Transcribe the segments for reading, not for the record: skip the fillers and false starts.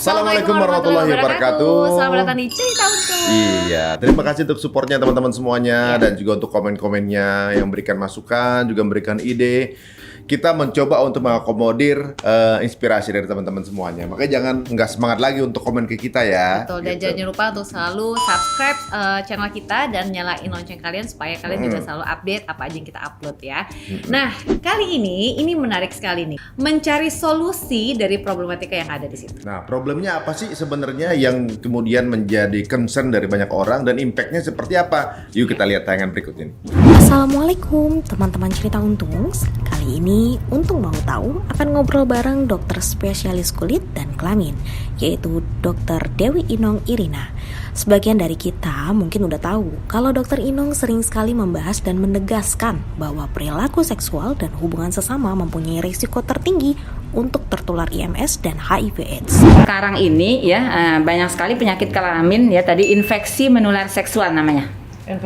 Assalamualaikum warahmatullahi wabarakatuh. Selamat datang di Cerita Untung. Iya, terima kasih untuk supportnya teman-teman semuanya dan juga untuk komen-komennya yang memberikan masukan, juga memberikan ide. Kita mencoba untuk mengakomodir inspirasi dari teman-teman semuanya. Makanya nggak semangat lagi untuk komen ke kita ya. Betul, dan jangan lupa untuk selalu subscribe channel kita dan nyalain lonceng kalian supaya kalian juga selalu update apa aja yang kita upload ya. Nah, kali ini menarik sekali nih. Mencari solusi dari problematika yang ada di situ. Nah, problemnya apa sih sebenarnya yang kemudian menjadi concern dari banyak orang dan impactnya seperti apa? Yuk kita lihat tayangan berikut ini. Assalamualaikum teman-teman Cerita Untung. Kali ini Untung mau tahu akan ngobrol bareng dokter spesialis kulit dan kelamin, yaitu Dr. Dewi Inong Irina. Sebagian dari kita mungkin udah tahu kalau Dr. Inong sering sekali membahas dan menegaskan bahwa perilaku seksual dan hubungan sesama mempunyai risiko tertinggi untuk tertular IMS dan HIV/AIDS. Sekarang ini ya banyak sekali penyakit kelamin ya, tadi infeksi menular seksual namanya.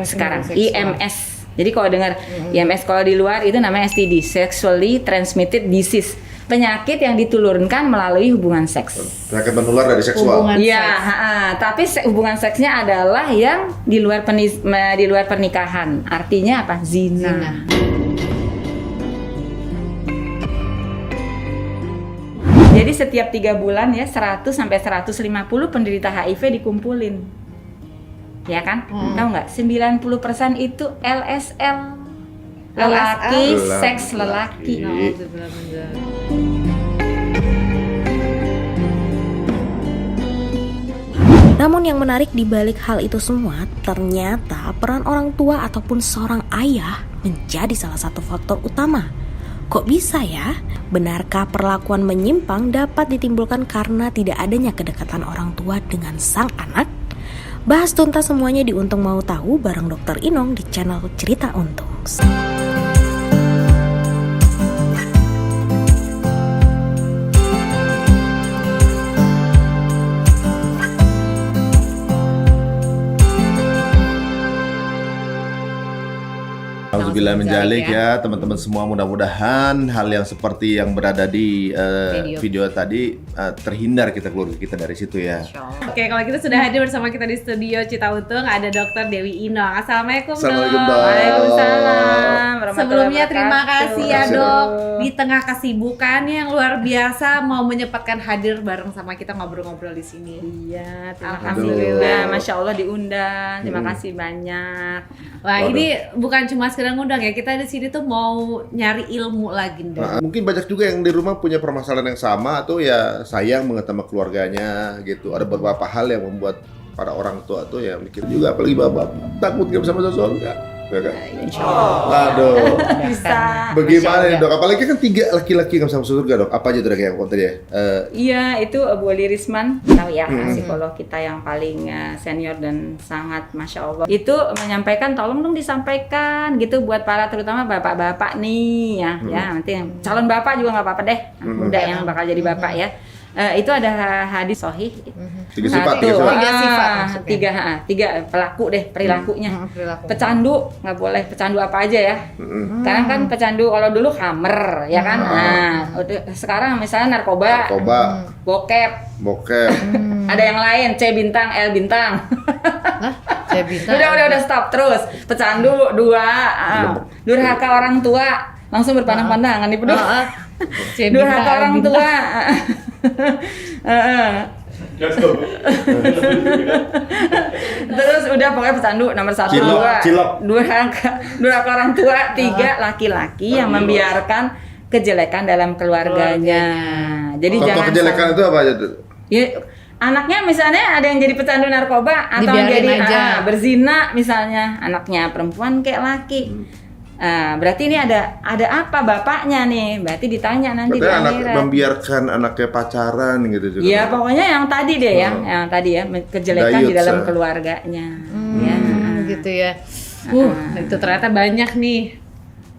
Sekarang IMS. Jadi kalau dengar IMS kalau di luar itu namanya STD, Sexually Transmitted Disease. Penyakit yang diturunkan melalui hubungan seks. Penyakit menular dari seksual. Iya, tapi hubungan seksnya adalah yang di luar pernikahan. Artinya apa? Zina. Jadi setiap 3 bulan ya 100 sampai 150 penderita HIV dikumpulin. Ya kan? Tahu nggak? 90% itu LSL. Lelaki, seks lelaki. Namun yang menarik di balik hal itu semua, ternyata peran orang tua ataupun seorang ayah menjadi salah satu faktor utama. Kok bisa ya? Benarkah perlakuan menyimpang dapat ditimbulkan karena tidak adanya kedekatan orang tua dengan sang anak? Bahas tuntas semuanya di Untung Mau Tahu bareng Dr. Inong di channel Cerita Untung. Alhamdulillah menjalik ya teman-teman semua, mudah-mudahan hal yang seperti yang berada di video tadi terhindar keluarga kita dari situ ya. Oke, kalau kita sudah hadir bersama kita di studio Cerita Untung ada Dr. Dewi Inong. Assalamualaikum dok. Assalamualaikum dok. Waalaikumsalam. Sebelumnya terima kasih ya dok, di tengah kesibukan yang luar biasa mau menyempatkan hadir bareng sama kita ngobrol-ngobrol di sini. Iya, alhamdulillah, masya Allah diundang. Terima kasih banyak. Wah, ini bukan cuma sekedar ngundang ya, kita di sini tuh mau nyari ilmu lagi dok. Nah, mungkin banyak juga yang di rumah punya permasalahan yang sama atau ya sayang banget sama keluarganya gitu. Ada beberapa hal yang membuat para orang tua tuh ya mikir juga, apalagi bapak takut gak bisa masuk surga. Ya kan? Aduh. Bisa. Bagaimana nih dok? Apalagi kan 3 laki-laki yang sama surga dok. Apa aja tuh dok yang tadi ya? Iya, itu Bu Ali Risman, tahu ya, psikolog kita yang paling senior dan sangat masya Allah. Itu menyampaikan, tolong dong disampaikan gitu buat para terutama bapak-bapak nih ya, ya nanti yang calon bapak juga nggak apa-apa deh, muda yang bakal jadi bapak ya. Itu ada hadis sahih. 3 sifat. Tiga pelaku deh perilakunya. Pecandu nggak boleh pecandu apa aja ya. Sekarang kan pecandu kalau dulu hammer ya kan. Nah, sekarang misalnya narkoba. Bokep. Ada yang lain C bintang, L bintang. C bintang. Udah stop terus. Pecandu 2, durhaka orang tua, langsung berpandang-pandangan nih peduli. Durhaka orang tua. Terus udah pokoknya pecandu nomor 1, 2 durhaka orang tua, 3 laki-laki yang membiarkan kejelekan dalam keluarganya. Jadi contoh jangan kejelekan itu apa aja tuh? Ya, anaknya misalnya ada yang jadi pecandu narkoba atau dibiarin jadi aja. Berzina misalnya, anaknya perempuan kayak laki. Berarti ini ada apa bapaknya nih? Berarti ditanya nanti di akhirat. Membiarkan anaknya pacaran gitu juga. Iya, pokoknya yang tadi deh yang tadi ya, kejelekan di dalam keluarganya. Gitu ya. Itu ternyata banyak nih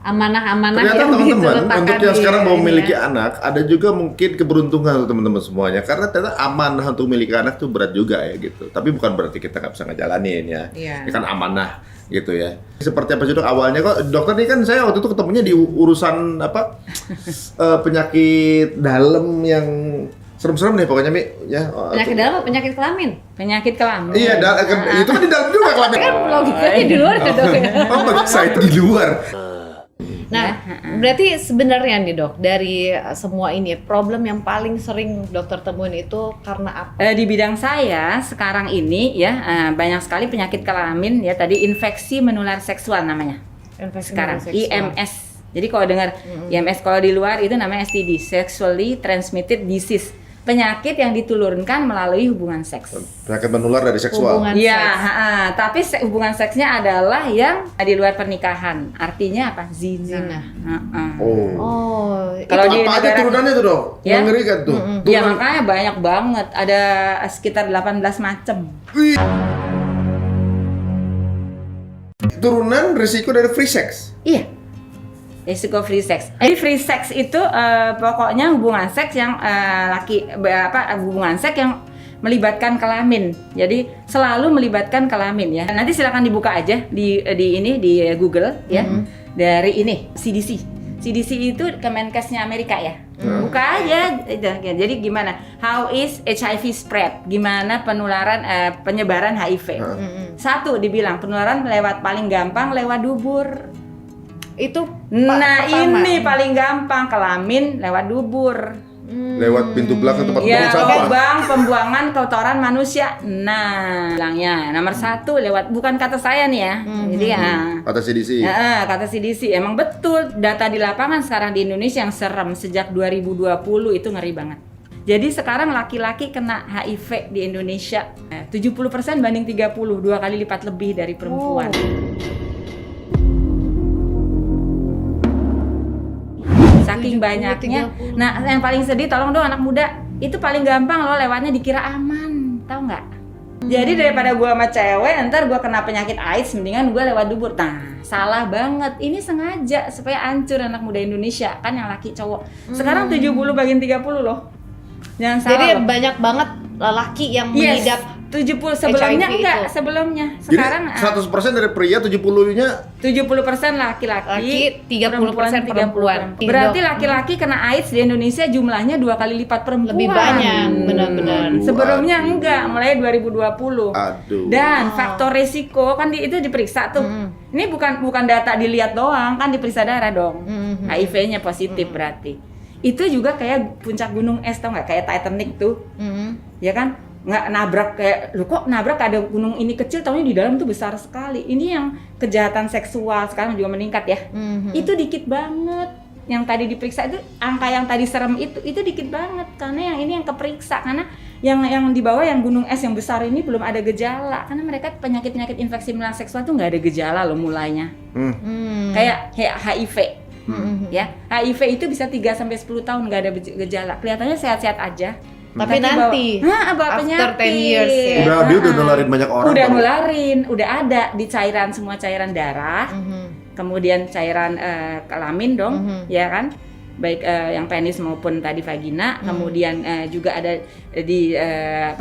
amanah-amanah ternyata yang teman-teman untuk yang sekarang mau memiliki ya. anak, ada juga mungkin keberuntungan untuk teman-teman semuanya, karena ternyata amanah untuk memiliki anak tuh berat juga ya gitu. Tapi bukan berarti kita nggak bisa ngejalanin ya. Ini kan amanah gitu ya. Seperti apa sih dok awalnya kok dokter ini kan saya waktu itu ketemunya di urusan apa penyakit dalam yang Serem-serem deh pokoknya Mi ya. Penyakit dalam apa penyakit kelamin? Penyakit kelamin. Iya, itu kan di dalam juga kelamin. Kan logikanya di luar ya dok ya. Oh, bangsa itu di luar. Nah, berarti sebenarnya nih dok, dari semua ini problem yang paling sering dokter temuin itu karena apa? Di bidang saya sekarang ini ya banyak sekali penyakit kelamin ya, tadi infeksi menular seksual namanya. Infeksi Sekarang menular seksual. IMS. Jadi kalau dengar IMS kalau di luar itu namanya STD, Sexually Transmitted Disease. Penyakit yang ditulurkan melalui hubungan seks. Penyakit menular dari seksual. Hubungan Iya, seks. tapi hubungan seksnya adalah yang di luar pernikahan. Artinya apa? Zina. Oh. Oh, Kalau Itu di apa aja negara- turunannya tuh dok? Ya. Mengerikan tuh. Ya makanya banyak banget. Ada sekitar 18 macam. Turunan risiko dari free sex. Iya. Risiko free sex. Jadi free sex itu pokoknya hubungan seks yang hubungan seks yang melibatkan kelamin. Jadi selalu melibatkan kelamin ya. Nanti silakan dibuka aja di Google ya. Dari ini CDC. CDC itu Kemenkesnya Amerika ya. Buka aja. Jadi gimana? How is HIV spread? Gimana penularan penyebaran HIV? Satu dibilang penularan paling gampang lewat dubur. itu Nah pertama. ini paling gampang, kelamin lewat dubur. Lewat pintu belakang tempat Ya, buang sampah. lubang pembuangan kotoran manusia. Nah, bilangnya nomor 1 lewat, bukan kata saya nih ya. Jadi ya, Kata CDC. kata CDC emang betul data di lapangan sekarang di Indonesia yang serem sejak 2020 itu ngeri banget. Jadi sekarang laki-laki kena HIV di Indonesia 70% banding 30, 2 kali lipat lebih dari perempuan. Saking 70, banyaknya. 30. Nah, yang paling sedih tolong dong anak muda. Itu paling gampang loh lewatnya dikira aman. Tahu nggak? Jadi daripada gua sama cewek ntar gua kena penyakit AIDS mendingan gua lewat dubur. Nah, salah banget. Ini sengaja supaya hancur anak muda Indonesia. Kan yang laki cowok. Sekarang 70 bagian 30 loh. Jangan salah. Jadi loh. banyak banget laki yang Yes, mengidap 70 sebelumnya HIV enggak, itu. sebelumnya. Jadi Sekarang 100% dari pria, 70-nya 70% laki-laki, Laki, 30% perempuan. Berarti laki-laki kena AIDS di Indonesia jumlahnya 2 kali lipat perempuan. lebih banyak, benar-benar. Sebelumnya enggak, mulai 2020. aduh. Dan faktor risiko kan itu diperiksa tuh. Ini bukan data dilihat doang, kan diperiksa darah dong. HIV-nya positif berarti. Itu juga kayak puncak gunung es, tau nggak? Kayak Titanic tuh, ya kan? Nggak nabrak kayak, lu kok nabrak ada gunung ini kecil, taunya di dalam tuh besar sekali. Ini yang kejahatan seksual sekarang juga meningkat ya. Itu dikit banget. Yang tadi diperiksa itu angka yang tadi serem itu dikit banget karena yang ini yang keperiksa, karena yang di bawah yang gunung es yang besar ini belum ada gejala, karena mereka penyakit infeksi menular seksual tuh nggak ada gejala loh mulainya. Kayak HIV. Ya, HIV itu bisa 3-10 tahun nggak ada gejala, kelihatannya sehat-sehat aja. Tapi nanti bawa after 10 penyakit. years ya. Dia udah nularin banyak orang. Udah tau. nularin, udah ada di cairan, semua cairan darah, kemudian cairan kelamin dong, ya kan? Baik yang penis maupun tadi vagina, kemudian juga ada di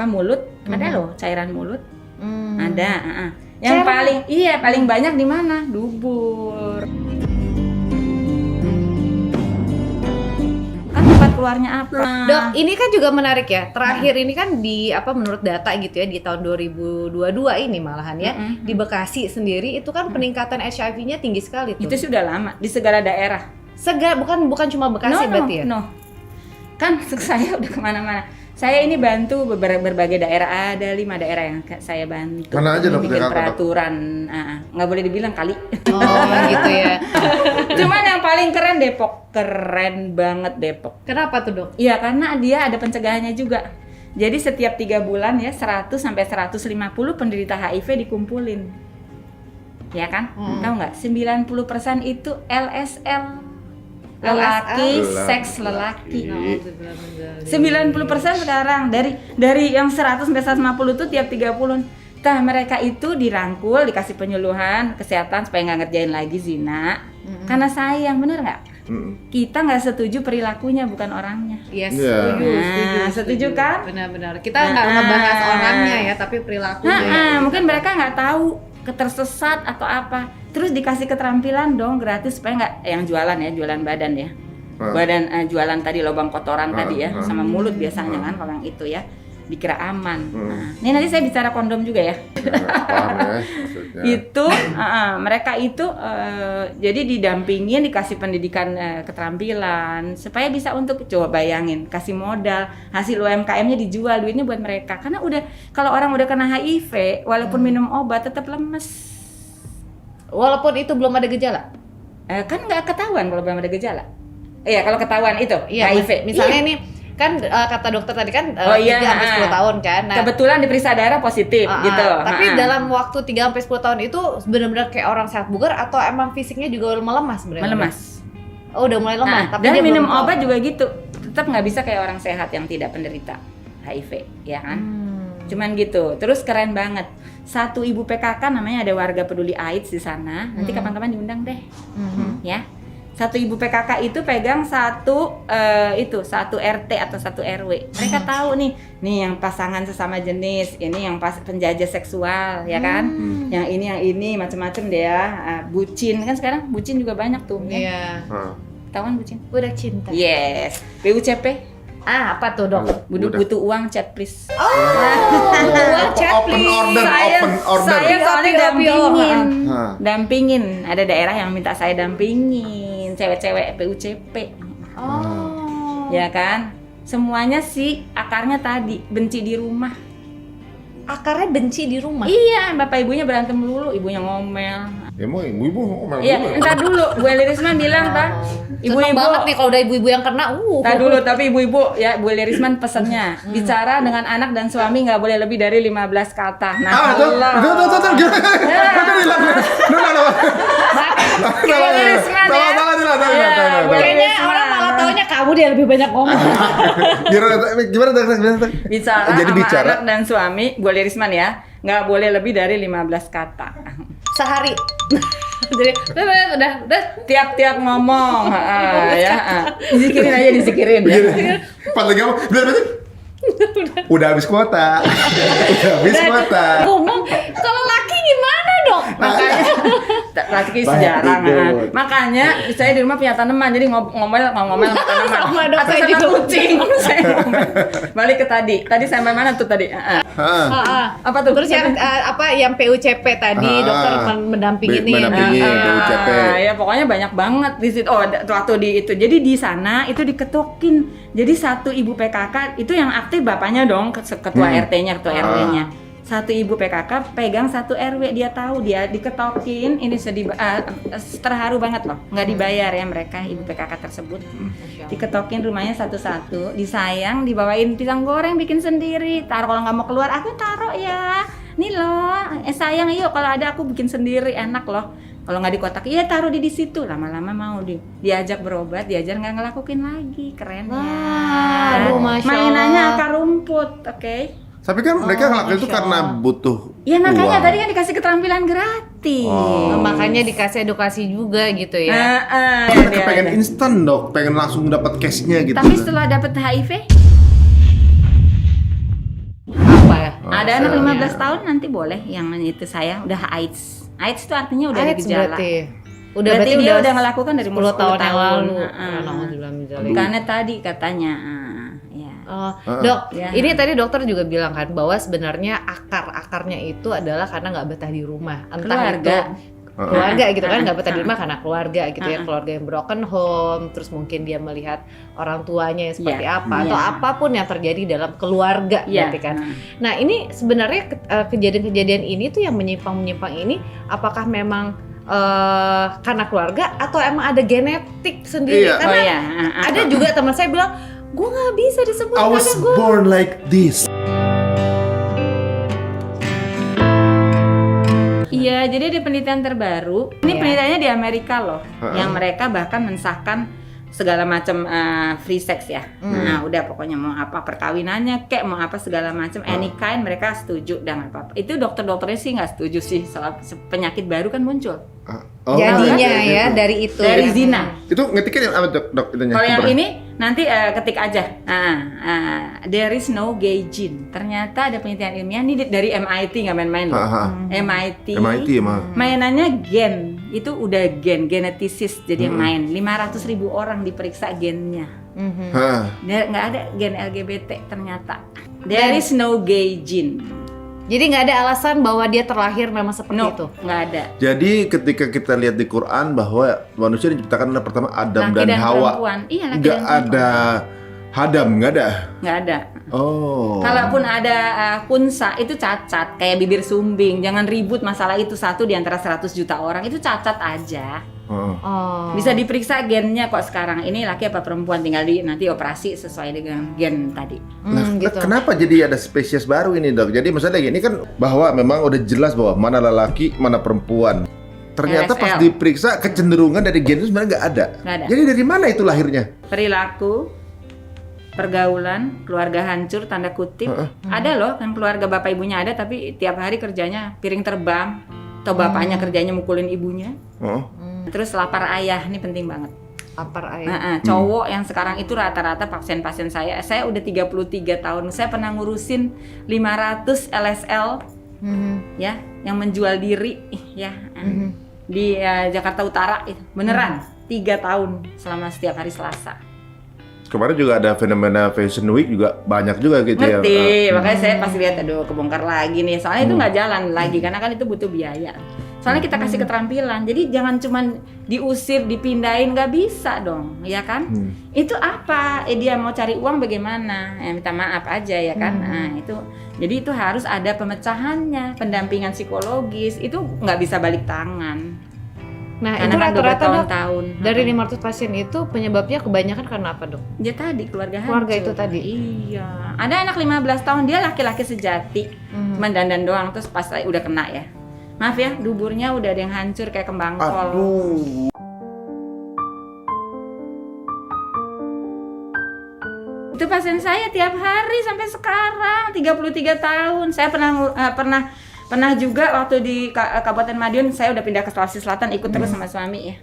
mulut, ada loh cairan mulut, ada. Yang paling banyak di mana? Dubur. Kan tempat keluarnya apa? Dok, ini kan juga menarik ya. Terakhir ini kan di menurut data gitu ya di tahun 2022 ini malahan ya, di Bekasi sendiri itu kan peningkatan HIV-nya tinggi sekali tuh. Itu sudah lama di segala daerah. Bukan cuma Bekasi berarti ya? No. Kan saya udah kemana-mana. Saya ini bantu berbagai daerah, ada 5 daerah yang saya bantu. Mana aja dok? bikin Jakarta, Dok? peraturan, nggak boleh dibilang kali. Oh gitu ya. Cuman yang paling keren Depok, keren banget Depok. Kenapa tuh dok? Iya karena dia ada pencegahannya juga. Jadi setiap 3 bulan ya 100 sampai 150 penderita HIV dikumpulin. Ya kan? Tahu nggak? 90% itu LSL. Lelaki, seks lelaki. 90% sekarang dari yang 100 sampai 150 itu tiap 3 bulan. Nah, mereka itu dirangkul, dikasih penyuluhan kesehatan supaya nggak ngerjain lagi zina. Karena sayang, bener nggak? Kita nggak setuju perilakunya, bukan orangnya. Iya, Iya. Setuju kan? Benar-benar. Kita nggak ngebahas orangnya ya, tapi perilakunya. Mungkin mereka nggak tahu ketersesat atau apa. Terus dikasih keterampilan dong gratis supaya nggak yang jualan badan ya. badan jualan tadi lubang kotoran tadi ya, sama mulut biasanya kan kalau yang itu ya dikira aman. Nah, ini nanti saya bicara kondom juga ya. Paham ya maksudnya. Itu mereka itu jadi didampingin, dikasih pendidikan keterampilan supaya bisa untuk coba bayangin kasih modal, hasil UMKM-nya dijual, duitnya buat mereka. Karena kalau orang udah kena HIV walaupun minum obat tetap lemes. Walaupun itu belum ada gejala. Kan nggak ketahuan kalau belum ada gejala. Iya, kalau ketahuan itu HIV. Misalnya Iya. nih kan kata dokter tadi kan 3 Oh iya, sampai 10 tahun kan. Nah, kebetulan diperiksa darah positif gitu. Tapi dalam waktu 3 sampai 10 tahun itu benar-benar kayak orang sehat bugar atau emang fisiknya juga melemah sebenarnya? melemas. Oh, udah mulai lemah. Tapi Dan dia minum belum tahu. obat juga gitu. Tetap nggak bisa kayak orang sehat yang tidak penderita HIV, ya kan? Cuman gitu. Terus keren banget. Satu ibu PKK namanya ada warga peduli AIDS di sana. Nanti kapan-kapan diundang deh. Ya. Satu ibu PKK itu pegang satu RT atau satu RW. Mereka tahu nih yang pasangan sesama jenis, ini yang penjajah seksual, ya kan? Yang ini macam-macam deh ya. Bucin kan sekarang bucin juga banyak tuh. Iya. Tahu kan bucin? Udah cinta. Yes. PUCP. Apa tuh, Dok? Butuh uang, chat please. Uang chat Open please. order, Saya open order. soalnya Pio. dampingin. Ada daerah yang minta saya dampingin, cewek-cewek PUCP. Oh. Ya kan? Semuanya sih akarnya tadi benci di rumah. Akarnya benci di rumah. Iya, bapak ibunya berantem dulu, ibunya ngomel. Ya mau ibu-ibu ngomel Iya, dulu. entar dulu. Bu Elirisman bilang, "Pak, Seneng ibu-ibu banget nih kalau udah ibu-ibu yang kena. Entar dulu, tapi ibu-ibu ya, Bu Elirisman pesennya bicara dengan anak dan suami nggak boleh lebih dari 15 kata. Nah, Itu Allah. gimana? Itu hilang. Kayaknya orang malah taunya kamu dia lebih banyak ngomong. Gimana? Bicara Jadi sama bicara. anak dan suami, Bu Elirisman ya, nggak boleh lebih dari 15 kata. Sehari. Jadi udah Tiap-tiap ngomong, disikirin ya. Pas lagi ngomong, udah habis kuota. ngomong. Kalau laki gimana, Dok? Makanya laki sejarang. Makanya saya di rumah punya tanaman, jadi ngomel sama tanaman. Sama Dok, Atau saya sama juga. kucing. Saya ngomel. Balik ke tadi sampai mana tuh tadi? Apa tuh? Terus yang PUCP tadi dokter mendampingi nih. Mendampingi PUCP. Ya pokoknya banyak banget di situ. Oh, waktu di itu. Jadi di sana itu diketokin. Jadi satu ibu PKK itu yang aktif bapaknya dong, ketua RT-nya, ketua RW-nya. Satu ibu PKK pegang satu RW, dia tahu, dia diketokin. Ini sedih, terharu banget loh. Nggak dibayar ya mereka ibu PKK tersebut. Diketokin rumahnya satu-satu, disayang, dibawain pisang goreng bikin sendiri. Taruh kalau nggak mau keluar, aku taruh ya. Nih loh, sayang yuk kalau ada aku bikin sendiri, enak loh. Kalau nggak di kotak, iya taruh di situ. Lama-lama mau diajak berobat, diajar nggak ngelakuin lagi, keren ya. Aduh, Masya Allah. Mainannya akar rumput, oke? Tapi kan mereka ngelakuin itu karena butuh Ya makanya uang. tadi kan dikasih keterampilan gratis. Makanya dikasih edukasi juga gitu ya. Mereka pengen instan dok, pengen langsung dapat cashnya gitu. Tapi setelah dapat HIV, Apa ya? ada anak 15 tahun nanti boleh yang itu saya udah AIDS. AIDS itu artinya udah ada AIDS gejala. berarti. Berarti dia udah ngelakukan dari 10 tahun yang lalu. Nah, karena tadi katanya ya. Dok, Ya. ini tadi dokter juga bilang kan bahwa sebenarnya akarnya itu adalah karena nggak betah di rumah, entah Keluarga. itu keluarga gitu kan, nggak betah di rumah karena keluarga gitu ya, keluarga yang broken home, terus mungkin dia melihat orang tuanya yang seperti apa atau apapun yang terjadi dalam keluarga berarti kan. Nah ini sebenarnya kejadian-kejadian ini tuh yang menyimpang ini, apakah memang karena keluarga atau emang ada genetik sendiri? Iya. Karena Oh, ada juga teman saya bilang, gue nggak bisa disebut I was karena gue born like this. Iya, jadi di penelitian terbaru, ini penelitiannya di Amerika loh, yang mereka bahkan mensahkan segala macam free sex ya. Nah, udah pokoknya mau apa perkawinannya, kayak mau apa segala macam, any kind mereka setuju dan apa. Itu dokter-dokternya sih nggak setuju sih, soal penyakit baru kan muncul. jadinya gitu. ya dari itu Dari ya. zina. Itu ngetikin apa dok itunya? Kalau yang sumbernya? ini Nanti ketik aja. There is no gay gene. Ternyata ada penelitian ilmiah ini dari MIT, nggak main-main loh. MIT emang. Mainannya gen. Itu udah genetisis jadi yang main. 500.000 orang diperiksa gennya. Nggak ada gen LGBT ternyata. There is no gay gene. Jadi nggak ada alasan bahwa dia terlahir memang seperti itu. Nggak ada. Jadi ketika kita lihat di Quran bahwa manusia diciptakan oleh pertama Adam Laki dan Hawa, perempuan. Iya, laki nggak dan perempuan. ada Hadam, nggak ada. Nggak ada. Oh. Kalaupun ada kunsa itu cacat, kayak bibir sumbing. Jangan ribut masalah itu, satu di antara 100 juta orang itu cacat aja. Oh. Bisa diperiksa gennya kok sekarang. Ini laki apa perempuan, tinggal nanti operasi sesuai dengan gen tadi. Nah, Gitu. kenapa jadi ada spesies baru ini, Dok? Jadi maksudnya gini kan bahwa memang udah jelas bahwa mana lelaki, mana perempuan. Ternyata pas LSL. diperiksa kecenderungan dari gen itu sebenarnya nggak ada. Nggak ada. Jadi dari mana itu lahirnya? Perilaku, pergaulan, keluarga hancur tanda kutip. Ada loh kan keluarga bapak ibunya ada tapi tiap hari kerjanya piring terbang atau bapaknya kerjanya mukulin ibunya. Terus lapar ayah, ini penting banget. Lapar ayah. Cowok yang sekarang itu rata-rata pasien-pasien saya udah 33 tahun, saya pernah ngurusin 500 LSL ya, yang menjual diri ya di Jakarta Utara itu. Beneran 3 tahun selama setiap hari Selasa. Kemarin juga ada fenomena Fashion Week juga banyak juga gitu ya. Ngerti, makanya saya pasti lihat aduh kebongkar lagi nih. Soalnya itu nggak jalan lagi karena kan itu butuh biaya. Soalnya kita kasih keterampilan, jadi jangan cuman diusir, dipindahin, nggak bisa dong, ya kan? Itu apa? Dia mau cari uang bagaimana? Minta maaf aja ya kan? Nah itu, jadi itu harus ada pemecahannya, pendampingan psikologis, itu nggak bisa balik tangan. Nah, Karena itu kan rata-rata Dok, bertahun-tahun. dari 500 pasien itu penyebabnya kebanyakan karena apa, Dok? Dia tadi keluarga Keluarga hancur. itu tadi? Iya. Ada anak 15 tahun, dia laki-laki sejati, cuman dandan doang, terus pas udah kena ya. Maaf ya, duburnya udah ada yang hancur kayak kembang kol. Aduh. Itu pasien saya tiap hari sampai sekarang 33 tahun. Saya pernah juga waktu di Kabupaten Madiun, saya udah pindah ke Sulawesi Selatan ikut terus sama suami ya.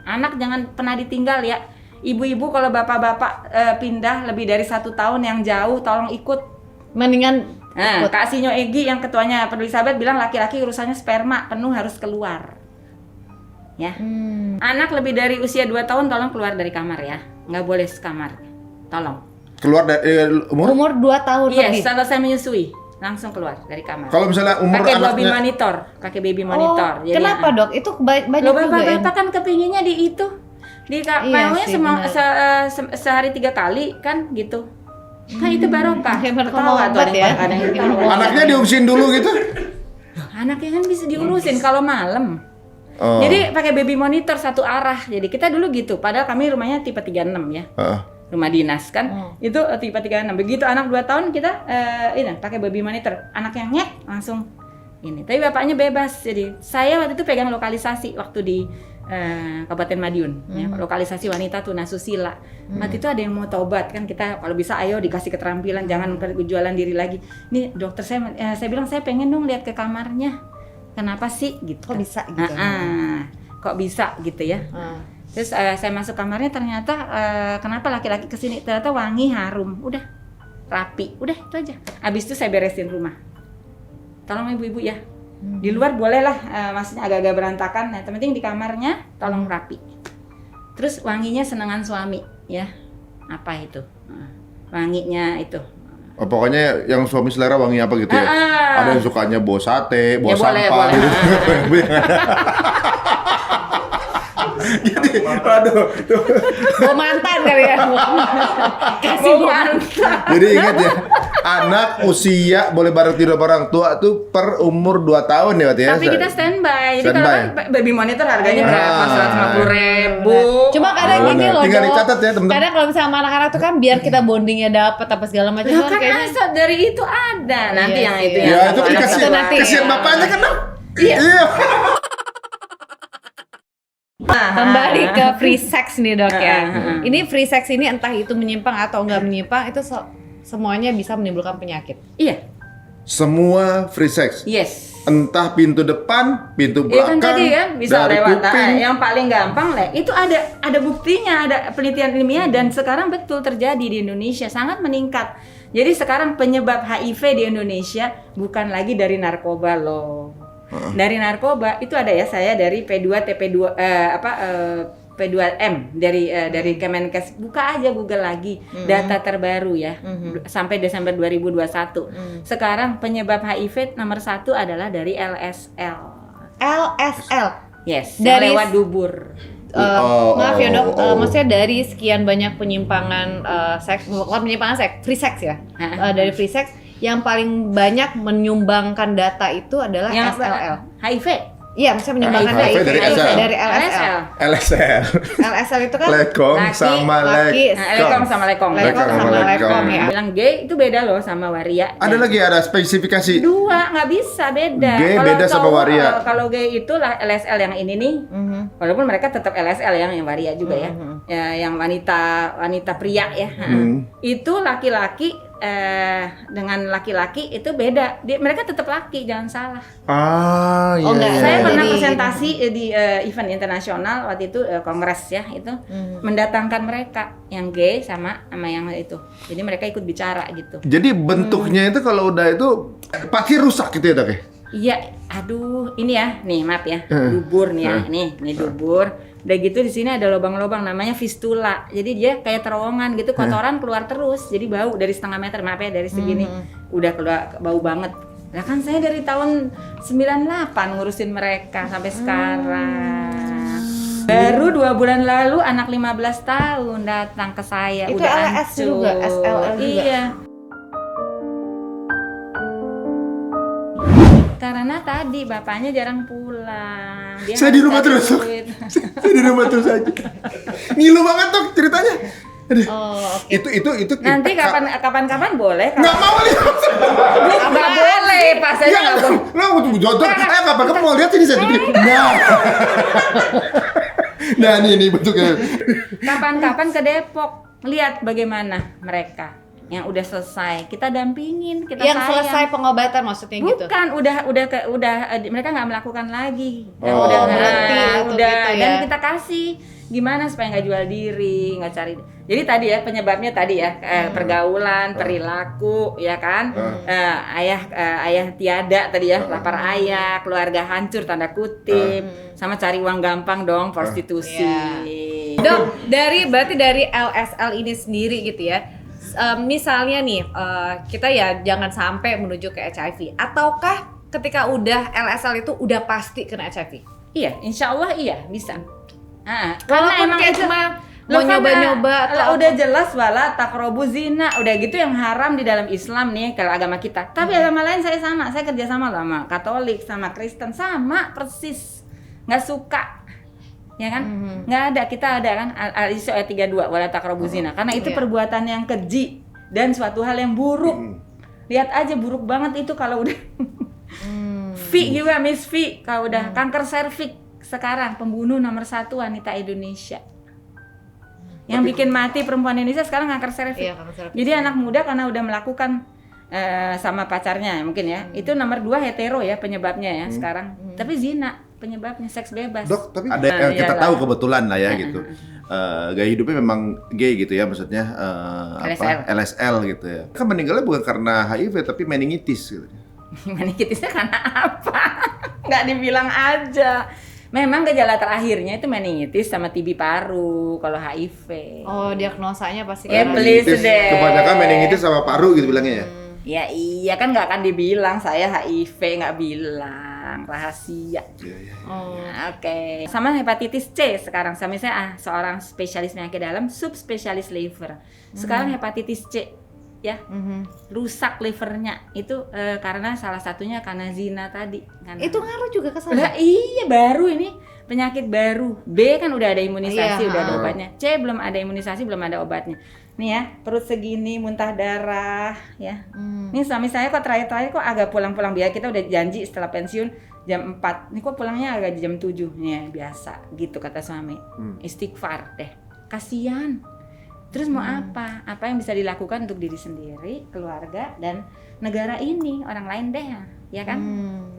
Anak jangan pernah ditinggal ya. Ibu-ibu kalau bapak-bapak pindah lebih dari 1 tahun yang jauh, tolong ikut. Mendingan ikut. Kak Sinyo Egi yang ketuanya Peduli Sahabat bilang laki-laki urusannya sperma penuh harus keluar. Ya. Anak lebih dari usia 2 tahun tolong keluar dari kamar ya. Nggak boleh sekamar. Tolong. Keluar dari umur 2 tahun Iya, lebih. setelah saya menyusui langsung keluar dari kamar. Kalau misalnya umur pakai baby anaknya monitor, pakai baby monitor. Oh, kenapa, Dok? Itu banyak Lo juga ya. bapak-bapak kan kepinginnya di itu. Di maunya sih, benar. sehari 3 kali kan gitu. Kan itu barokah. Hebat Ketawa tuh obat ya. ada yang ketawa. anaknya diurusin dulu gitu. Anaknya kan bisa diurusin kalau malam. Oh. Jadi pakai baby monitor satu arah. Jadi kita dulu gitu. Padahal kami rumahnya tipe 36 ya. Rumah dinas kan. Itu tipe 36. Begitu anak 2 tahun kita ini pakai baby monitor. Anak yang ngek langsung ini. Tapi bapaknya bebas. Jadi saya waktu itu pegang lokalisasi waktu di Kabupaten Madiun, ya, lokalisasi wanita tunasusila. Waktu itu ada yang mau taubat kan, kita kalau bisa ayo dikasih keterampilan, jangan jualan diri lagi. Ini dokter saya bilang saya pengen dong lihat ke kamarnya. Kenapa sih gitu? Kok bisa gitu? Kok bisa gitu ya? Terus saya masuk kamarnya ternyata kenapa laki-laki kesini? Ternyata wangi, harum, udah rapi, udah itu aja. Abis itu saya beresin rumah. Tolong ibu-ibu ya. Di luar bolehlah, maksudnya agak-agak berantakan. Nah, yang penting di kamarnya tolong rapi. Terus wanginya senengan suami, ya. Apa itu? Wanginya itu. Oh, pokoknya yang suami selera wangi apa gitu ya? Ada yang sukanya bawa sate, bawa Ya, boleh, sampah boleh. gitu. Jadi, aduh, tuh. Bawa mantan kali ya. Kasih mantan. Jadi ingat ya, anak usia boleh bareng tidur bareng tua tuh per umur 2 tahun ya, Wat ya. Tapi kita standby. Jadi kalau Standby. kan baby monitor harganya berapa? 150.000. Cuma kadang Oh, gini nah, loh, tinggal Dok. dicatat ya, teman-teman. Kadang kalau misalnya sama anak-anak tuh kan biar kita bondingnya dapet apa segala macam Ya kan kan kayaknya. asal dari itu ada. Nanti Iya yang sih. itu Ya, itu kan Itu kasihan, nanti kasihan ya. bapaknya kan, Dok. Iya. Kembali ke free sex nih, Dok ya. Heeh. Ini free sex ini entah itu menyimpang atau enggak menyimpang itu semuanya bisa menimbulkan penyakit. Iya. Semua free sex. Yes. Entah pintu depan, pintu Iya kan belakang, tadi kan bisa dari lewat. kuping. Yang paling gampang lah. Itu ada buktinya, ada penelitian ilmiah dan sekarang betul terjadi di Indonesia sangat meningkat. Jadi sekarang penyebab HIV di Indonesia bukan lagi dari narkoba loh. Dari narkoba itu ada ya, saya dari P2 TP2 P2M dari Kemenkes. Buka aja Google lagi data terbaru ya sampai Desember 2021. Sekarang penyebab HIV nomor 1 adalah dari LSL. LSL. Yes, Dari- lewat dubur. Maaf ya dok, oh. maksudnya dari sekian banyak penyimpangan seks, bukan penyimpangan seks, free sex ya. Dari free sex yang paling banyak menyumbangkan data itu adalah Yang SLL. HIV. Iya, maksudnya menyumbangkan HIV HIV dari SL. dari LSL. LSL. LSL itu kan Lekong Laki, sama laki, Lekong sama lekong. Lekong sama lekong ya. Bilang gay itu beda loh sama waria. Ada Ya. lagi ada spesifikasi. Dua, nggak bisa beda. Gay Kalau beda sama cowok, waria. Kalau gay itu lah LSL yang ini nih. Walaupun mereka tetap LSL yang waria juga ya. Yang wanita pria ya. Itu laki-laki dengan laki-laki itu beda. Mereka tetap laki, jangan salah. Ah, iya. Oh, enggak. iya, Saya iya. pernah Jadi- presentasi di event internasional waktu itu kongres ya itu mendatangkan mereka yang gay sama yang itu. Jadi mereka ikut bicara gitu. Jadi bentuknya itu kalau udah itu pasti rusak gitu ya dok ya? Iya, aduh, ini ya, nih maaf ya, dubur nih ya, ini dubur. Udah gitu di sini ada lubang-lubang namanya fistula. Jadi dia kayak terowongan gitu, kotoran keluar terus. Jadi bau dari setengah meter, maaf ya dari segini udah keluar bau banget. Lah kan saya dari tahun 98 ngurusin mereka sampai sekarang. Baru 2 bulan lalu anak 15 tahun datang ke saya. Itu udah LS hancur. juga, SLL juga? Iya. Karena tadi bapaknya jarang pulang. Dia Saya di rumah harus terus. duit. Saya di rumah terus aja. Ngilu banget dok ceritanya. Aduh. Oh, oke. Itu Nanti kapan-kapan boleh. nggak mau lihat. Nggak boleh, pas saya Ya, nggak boleh. lo jodoh. Kapan kamu mau lihat sini saya tunjuk. Nah. Nah, ini bentuknya. Kapan-kapan ke Depok, lihat bagaimana mereka yang udah selesai. Kita dampingin, kita Yang sayang. selesai pengobatan maksudnya gitu. Bukan, udah mereka nggak melakukan lagi. Oh, udah berhenti untuk udah itu ya. dan kita kasih gimana supaya nggak jual diri, nggak cari. Jadi tadi ya penyebabnya tadi ya pergaulan, perilaku, ya kan. Ayah tiada tadi ya, lapar ayah, keluarga hancur tanda kutip, sama cari uang gampang dong, prostitusi. Dok, berarti dari LSL ini sendiri gitu ya. Misalnya nih, kita ya jangan sampai menuju ke HIV. Ataukah ketika udah LSL itu udah pasti kena HIV? Iya, insya Allah iya bisa. Walaupun kayak itu- cuma Loh, mau nyoba-nyoba karena, atau udah apa? jelas wala takrobu zina, udah gitu yang haram di dalam Islam nih kalau agama kita. Tapi agama lain saya sama, saya kerja sama loh sama Katolik, sama Kristen, sama persis, nggak suka, ya kan? Nggak ada, kita ada kan Al-Isra ayat 32 wala takrobu zina, karena itu Iya. perbuatan yang keji dan suatu hal yang buruk. Lihat aja buruk banget itu kalau udah Vi juga Miss Vi, kalau udah kanker serviks sekarang pembunuh nomor 1 wanita Indonesia. Yang bikin mati perempuan Indonesia sekarang kanker serviks. Iya, kanker serviks. Jadi anak muda karena udah melakukan sama pacarnya mungkin ya. Itu nomor 2 hetero ya penyebabnya ya sekarang. Tapi zina penyebabnya, seks bebas. Dok, tapi ada yang kita iyalah. tahu kebetulan lah ya gitu. Gaya hidupnya memang gay gitu ya, maksudnya LSL gitu ya. Kan meninggalnya bukan karena HIV tapi meningitis gitu. Meningitisnya karena apa? Nggak dibilang aja. Memang gejala terakhirnya itu meningitis sama TB paru kalau HIV. Oh, diagnosanya pasti Ya, karena- please Meningitis, deh. kebanyakan meningitis sama paru gitu bilangnya ya. Ya iya kan nggak akan dibilang saya HIV, nggak bilang, rahasia. Oh. Nah, oke. Sama hepatitis C sekarang. Sama saya seorang spesialis penyakit dalam, subspesialis liver. Sekarang hepatitis C ya rusak livernya itu karena salah satunya karena zina tadi. Karena Itu ngaruh juga ke sana. Lah iya baru ini penyakit baru. B kan udah ada imunisasi, Iya, udah ada obatnya. C belum ada imunisasi, belum ada obatnya. Nih ya, perut segini, muntah darah ya. Nih suami saya kok terakhir-terakhir kok agak pulang-pulang, biar kita udah janji setelah pensiun jam 4. Nih kok pulangnya agak jam 7. Nih biasa gitu kata suami. Istighfar deh. Kasihan. Terus mau apa? Apa yang bisa dilakukan untuk diri sendiri, keluarga, dan negara ini, orang lain deh, ya kan?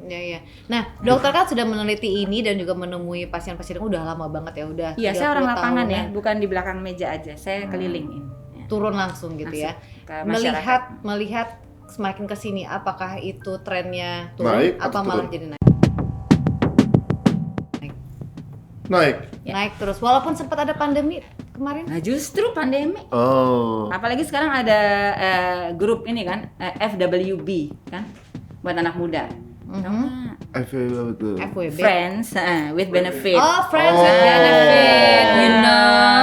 Ya. Nah, dokter kan sudah meneliti ini dan juga menemui pasien-pasien yang udah lama banget ya, udah. Iya, saya orang 30 lapangan ya, tahunan. bukan di belakang meja aja. Saya kelilingin. Ya. Turun langsung gitu ya. Langsung ke masyarakat. Melihat semakin ke sini, apakah itu trennya turun Naik atau atau malah turun? jadi naik? Naik. Ya. Naik terus, walaupun sempat ada pandemi kemarin. Nah, justru pandemi. Oh. Apalagi sekarang ada grup ini kan, FWB kan, buat anak muda. Betul. FWB. Friends with benefit. Oh, friends with Oh. benefit. You know.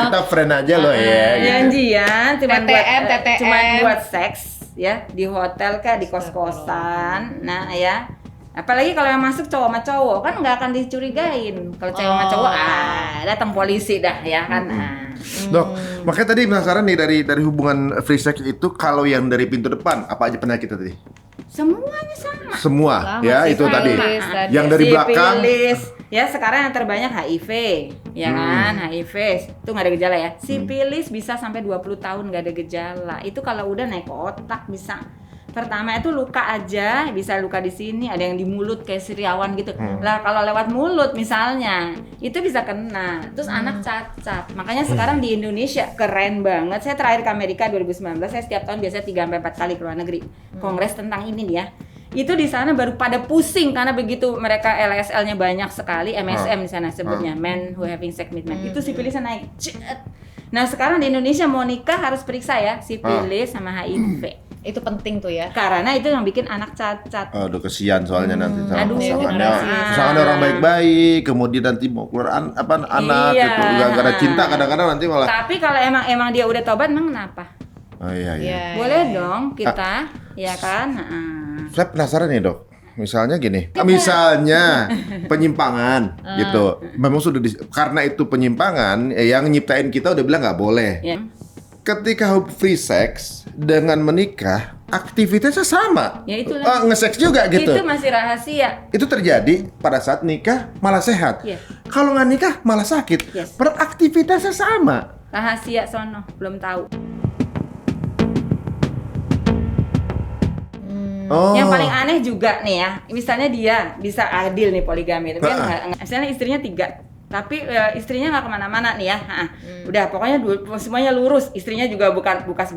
Kita friend aja loh ya. gitu. Janjian cuma buat TTM. cuma buat seks ya di hotel kah, di kos-kosan. Nah, ya. Apalagi kalau yang masuk cowok sama cowok kan nggak akan dicurigain. Kalau cewek sama cowok datang polisi dah ya kan. Dok, makanya tadi penasaran nih dari hubungan free sex itu kalau yang dari pintu depan apa aja penyakitnya tadi? Semuanya sama. Semua Sama ya sih, itu tadi. sifilis tadi. Yang dari belakang Sipilis. Ya sekarang yang terbanyak HIV, ya kan? HIV itu nggak ada gejala ya. Sipilis bisa sampai 20 tahun nggak ada gejala. Itu kalau udah naik ke otak bisa. Pertama itu luka aja, bisa luka di sini, ada yang di mulut kayak siriawan gitu. Lah kalau lewat mulut misalnya, itu bisa kena. Terus anak cacat. Makanya sekarang di Indonesia keren banget. Saya terakhir ke Amerika 2019, saya setiap tahun biasanya 3 sampai 4 kali ke luar negeri. Kongres tentang ini dia. Itu di sana baru pada pusing karena begitu mereka LSL-nya banyak sekali, MSM di sana sebutnya, men who having sex with men. Itu sipilisnya naik. Cet. Nah, sekarang di Indonesia mau nikah harus periksa ya sipilis sama HIV. Itu penting tuh ya. Karena itu yang bikin anak cacat. aduh kesian soalnya nanti sama Aduh, pasangannya. generasi. Pasangannya orang baik-baik, kemudian nanti mau keluar anak Iya. gitu. Gara-gara cinta kadang-kadang nanti malah. Tapi kalau emang dia udah tobat, emang kenapa? Oh iya. Iya. Boleh dong kita, ya kan? Saya penasaran nih dok, misalnya gini, misalnya penyimpangan gitu, memang sudah karena itu penyimpangan, yang nyiptain kita udah bilang nggak boleh. Ya. Ketika free sex dengan menikah, aktivitasnya sama, Ya itulah. nge-sex juga gitu. Itu masih rahasia. Itu terjadi pada saat nikah malah sehat. Iya. Kalau nggak nikah malah sakit. Yes. Beraktivitasnya sama. Rahasia sono, belum tahu. Oh. Yang paling aneh juga nih ya, misalnya dia bisa adil nih poligami, tapi kan misalnya istrinya 3, tapi istrinya nggak kemana-mana nih ya, udah pokoknya semuanya lurus, istrinya juga bukan bekas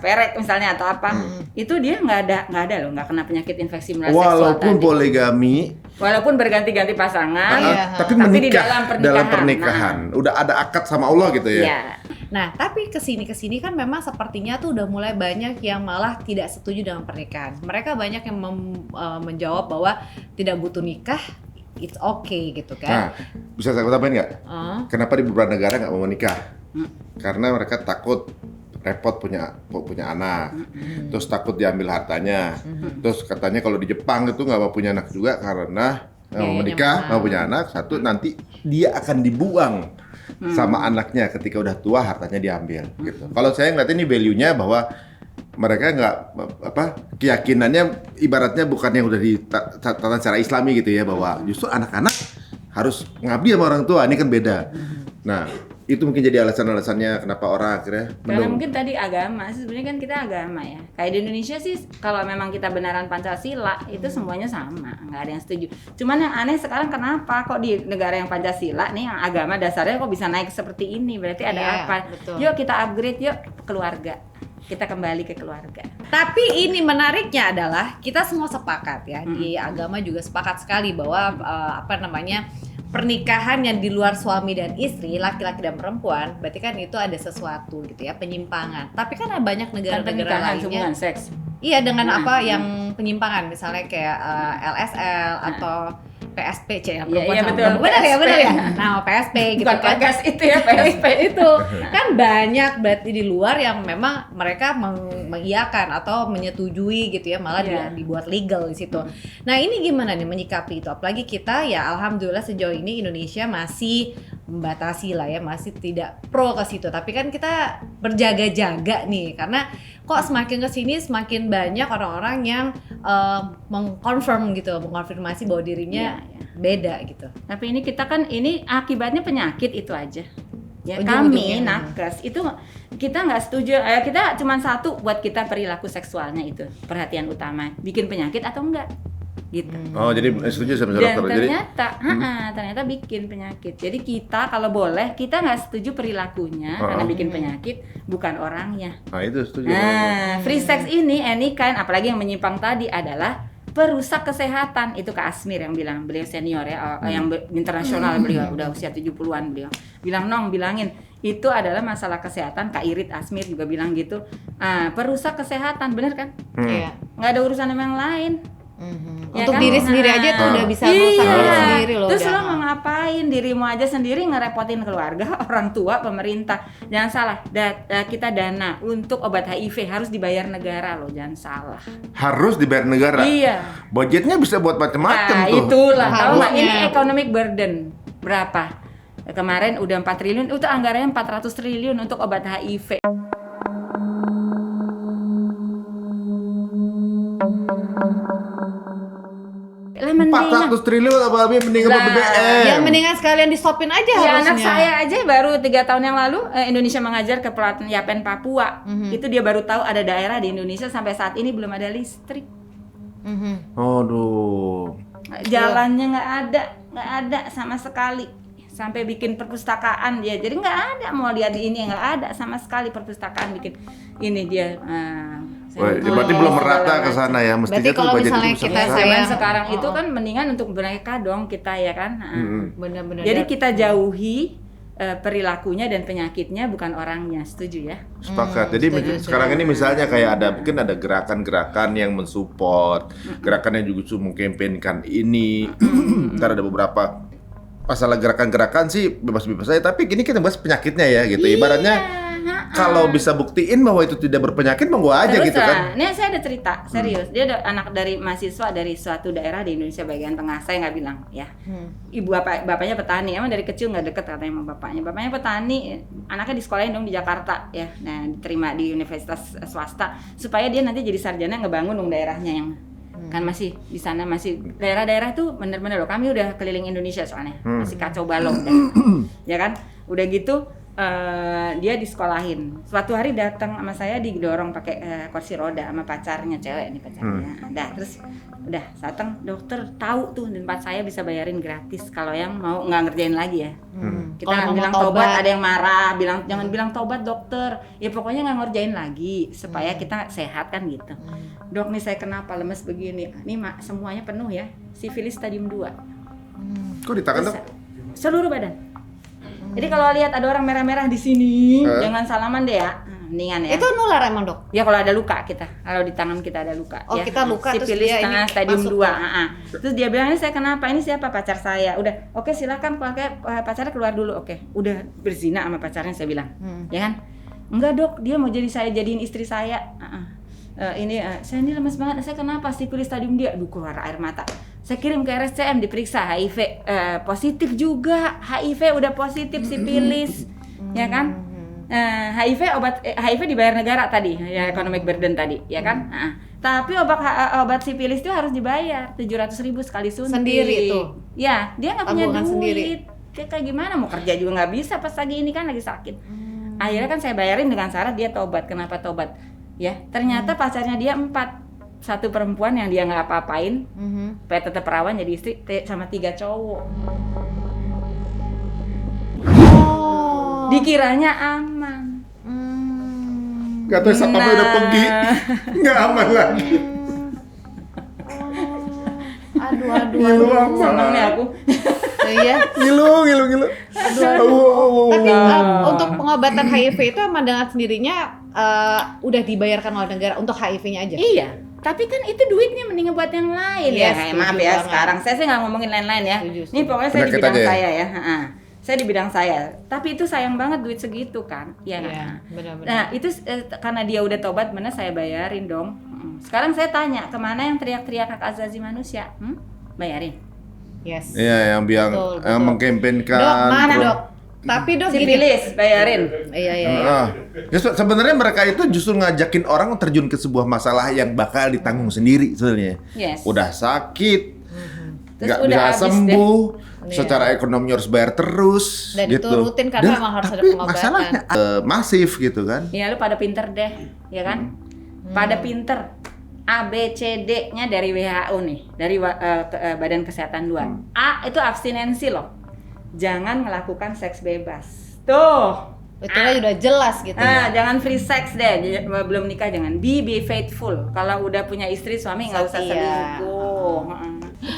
perek misalnya atau apa, itu dia nggak ada loh, nggak kena penyakit infeksi menular seksual Walaupun tadi. poligami, Walaupun berganti-ganti pasangan, tapi tapi di menikah dalam pernikahan, udah ada akad sama Allah gitu ya. Iya. Nah, tapi kesini kan memang sepertinya tuh udah mulai banyak yang malah tidak setuju dengan pernikahan. Mereka banyak yang menjawab bahwa tidak butuh nikah, it's okay gitu Nah, kan. bisa saya tambahin nggak? Kenapa di beberapa negara nggak mau menikah? Karena mereka takut repot punya anak, terus takut diambil hartanya, terus katanya kalau di Jepang itu nggak mau punya anak juga karena nggak mau Biayanya menikah, mahal. mau punya anak, satu nanti dia akan dibuang sama anaknya ketika udah tua hartanya diambil gitu. Kalau saya ngeliat ini value-nya bahwa mereka nggak keyakinannya ibaratnya bukan yang udah ditata secara Islami gitu ya, bahwa justru anak-anak harus ngabdi sama orang tua, ini kan beda. Nah, itu mungkin jadi alasan-alasannya kenapa orang akhirnya Karena mungkin tadi agama, sebenarnya kan kita agama ya. Kayak di Indonesia sih, kalau memang kita benaran Pancasila, itu semuanya sama, nggak ada yang setuju. Cuman yang aneh sekarang kenapa kok di negara yang Pancasila nih, yang agama dasarnya kok bisa naik seperti ini? Berarti ada Iya, apa? betul. Yuk kita upgrade, yuk keluarga. Kita kembali ke keluarga. Tapi ini menariknya adalah kita semua sepakat ya, di agama juga sepakat sekali bahwa pernikahan yang di luar suami dan istri, laki-laki dan perempuan, berarti kan itu ada sesuatu gitu ya, penyimpangan. Tapi kan ada banyak Kan negara-negara pernikahan lainnya. hubungan seks. Iya, dengan apa yang penyimpangan, misalnya kayak LSL atau PSP, Iya, perempuan iya, sama betul. perempuan. Benar ya, PSP. benar ya. Nah, PSP gitu Bukan kan. Pagas itu ya, PSP. itu kan banyak berarti di luar yang memang mereka mengiyakan atau menyetujui gitu ya, malah Iya. dibuat legal di situ. Nah, ini gimana nih menyikapi itu? Apalagi kita ya alhamdulillah sejauh ini Indonesia masih membatasi lah ya, masih tidak pro ke situ. Tapi kan kita berjaga-jaga nih, karena kok semakin kesini semakin banyak orang-orang yang mengkonfirmasi bahwa dirinya Iya, iya. beda gitu. Tapi ini kita kan, ini akibatnya penyakit itu aja. Ya Ujung-ujungnya. kami nakes itu kita nggak setuju. Kita cuma satu buat kita perilaku seksualnya itu perhatian utama. Bikin penyakit atau enggak? Gitu. Oh, jadi setuju sama Dan dokter. Jadi ternyata bikin penyakit. Jadi kita kalau boleh kita nggak setuju perilakunya karena bikin penyakit, bukan orangnya. nah itu setuju. Nah, free sex ini any kind, apalagi yang menyimpang tadi adalah perusak kesehatan. Itu Kak Asmir yang bilang, beliau senior ya, yang internasional, beliau udah usia 70-an beliau. Bilang bilangin itu adalah masalah kesehatan. Kak Irit Asmir juga bilang gitu. Perusak kesehatan, bener kan? Iya. Nggak ada urusan sama yang lain. Ya Untuk kan? diri sendiri aja tuh udah bisa merusak diri sendiri loh. Terus udah. lo mau ngapain? Dirimu aja sendiri ngerepotin keluarga, orang tua, pemerintah. Jangan salah, kita dana untuk obat HIV harus dibayar negara loh, jangan salah. Harus dibayar negara. Iya. Budgetnya bisa buat macam-macam Nah, tuh. itulah. Tahu nggak? Harusnya. Ini economic burden berapa? Kemarin udah 4 triliun, itu anggarannya 400 triliun untuk obat HIV. Lah mendingan 400 triliun apa lebih mending Lah, BBM. Ya mendingan sekalian di stopin aja ya, harusnya. anak saya aja baru 3 tahun yang lalu Indonesia Mengajar ke pelatihan Yapen Papua. Itu dia baru tahu ada daerah di Indonesia sampai saat ini belum ada listrik. Aduh. Jalannya nggak ada sama sekali. Sampai bikin perpustakaan dia. Jadi nggak ada, mau lihat di ini nggak ada sama sekali perpustakaan bikin. Ini dia. Wah, berarti belum merata ke sana ya. Mestinya Berarti tuh kalau budget misalnya itu kita besar. saya- zaman sekarang itu Oh. kan mendingan untuk mereka dong kita ya kan. Bener-bener. Jadi kita jauhi perilakunya dan penyakitnya, bukan orangnya. Setuju ya? Sepakat. Jadi setuju, sekarang ini misalnya kayak mungkin ada gerakan-gerakan yang mensupport, gerakan yang juga mengkampanyekan ini. Ntar ada beberapa masalah gerakan-gerakan sih bebas-bebas aja. Tapi gini kita bahas penyakitnya ya gitu. Ibaratnya kalau bisa buktiin bahwa itu tidak berpenyakit, monggo aja Terus, gitu kan. Ini saya ada cerita serius. Dia ada anak dari mahasiswa dari suatu daerah di Indonesia bagian tengah. Saya nggak bilang ya. Ibu bapaknya petani. Emang dari kecil nggak deket katanya sama bapaknya. Bapaknya petani. Anaknya di sekolahin dong di Jakarta ya. Nah diterima di universitas swasta supaya dia nanti jadi sarjana ngebangun dong daerahnya yang kan masih di sana masih daerah-daerah tuh bener-bener loh. Kami udah keliling Indonesia soalnya masih kacau balau dah. Ya kan. Udah gitu. Dia disekolahin. Suatu hari datang sama saya didorong pakai kursi roda sama pacarnya, cewek nih pacarnya. Dah terus udah datang dokter tahu tuh di tempat saya bisa bayarin gratis kalau yang mau nggak ngerjain lagi ya. Kita Kalau mau bilang tobat. tobat, ada yang marah, bilang jangan bilang tobat dokter. Ya pokoknya nggak ngerjain lagi supaya kita sehat kan gitu. Dok nih saya kenapa lemes begini? Ini semuanya penuh ya. Sifilis stadium 2. Kok di tangan tuh? Seluruh badan. Jadi kalau lihat ada orang merah-merah di sini, jangan salaman deh ya. Mendingan ya. Itu nular emang dok? Ya kalau ada luka kita, kalau di tangan kita ada luka. Oh, ya. kita luka, terus Sipilis dia ini stadium masuk 2. Terus dia bilang ini saya kenapa? Ini siapa pacar saya? Udah, oke silakan pakai pacarnya keluar dulu. Oke, udah berzina sama pacarnya saya bilang, ya kan? Enggak dok, dia mau jadi saya jadiin istri saya. Saya ini lemes banget. Saya kenapa? Sipilis stadium dia. Aduh keluar air mata. Saya kirim ke RSCM diperiksa HIV positif juga. HIV udah positif sipilis, ya kan? HIV dibayar negara tadi, ya economic burden tadi, ya kan? Tapi obat sipilis itu harus dibayar 700.000 sekali suntik. Sendiri tuh? Ya, dia nggak punya Tabungan duit. sendiri. Dia kayak gimana mau kerja juga nggak bisa pas lagi ini kan lagi sakit. Akhirnya kan saya bayarin dengan syarat dia tobat. Kenapa tobat? Ya, ternyata pacarnya dia 4. 1 perempuan yang dia nggak apa-apain, supaya tetap perawan jadi istri, sama 3 cowok. Oh. Dikiranya aman. Gak tau sapamnya udah pergi. Nggak aman lagi. Aduh. Seneng nih aku. Iya. Ngilu. Tapi untuk pengobatan HIV itu emang dengan sendirinya udah dibayarkan oleh negara untuk HIV-nya aja. Iya. Tapi kan itu duitnya mending buat yang lain Iya, ya. setuju Maaf ya banget. sekarang saya nggak ngomongin lain-lain ya. Setuju. Ini pokoknya saya di Penyakit bidang aja ya? saya ya. Saya di bidang saya. Tapi itu sayang banget duit segitu kan. Iya. Iya, benar-benar. Nah itu karena dia udah tobat, mana saya bayarin dong. Sekarang saya tanya kemana yang teriak-teriak hak asasi manusia? Bayarin. Yes. Iya, yang Betul. mengkampanyekan. Dok, mana dok? Tapi dok gini. Sipilis bayarin. Iya. Ya, sebenarnya mereka itu justru ngajakin orang terjun ke sebuah masalah yang bakal ditanggung sendiri sebenarnya. Yes. Udah sakit, nggak udah bisa habis sembuh, Iya. secara ekonomi harus bayar terus, Dan itu gitu. rutin karena memang harus ada tapi pengobatan. masalahnya masif gitu kan. Ya lu pada pinter deh, ya kan? Pada pinter. A, B, C, D-nya dari WHO nih, dari Badan Kesehatan 2. A itu abstinensi loh. Jangan melakukan seks bebas. Tuh. Itu udah jelas gitu ya. Jangan free sex deh, belum nikah jangan. B, be faithful. Kalau udah punya istri suami nggak usah Setia. selingkuh.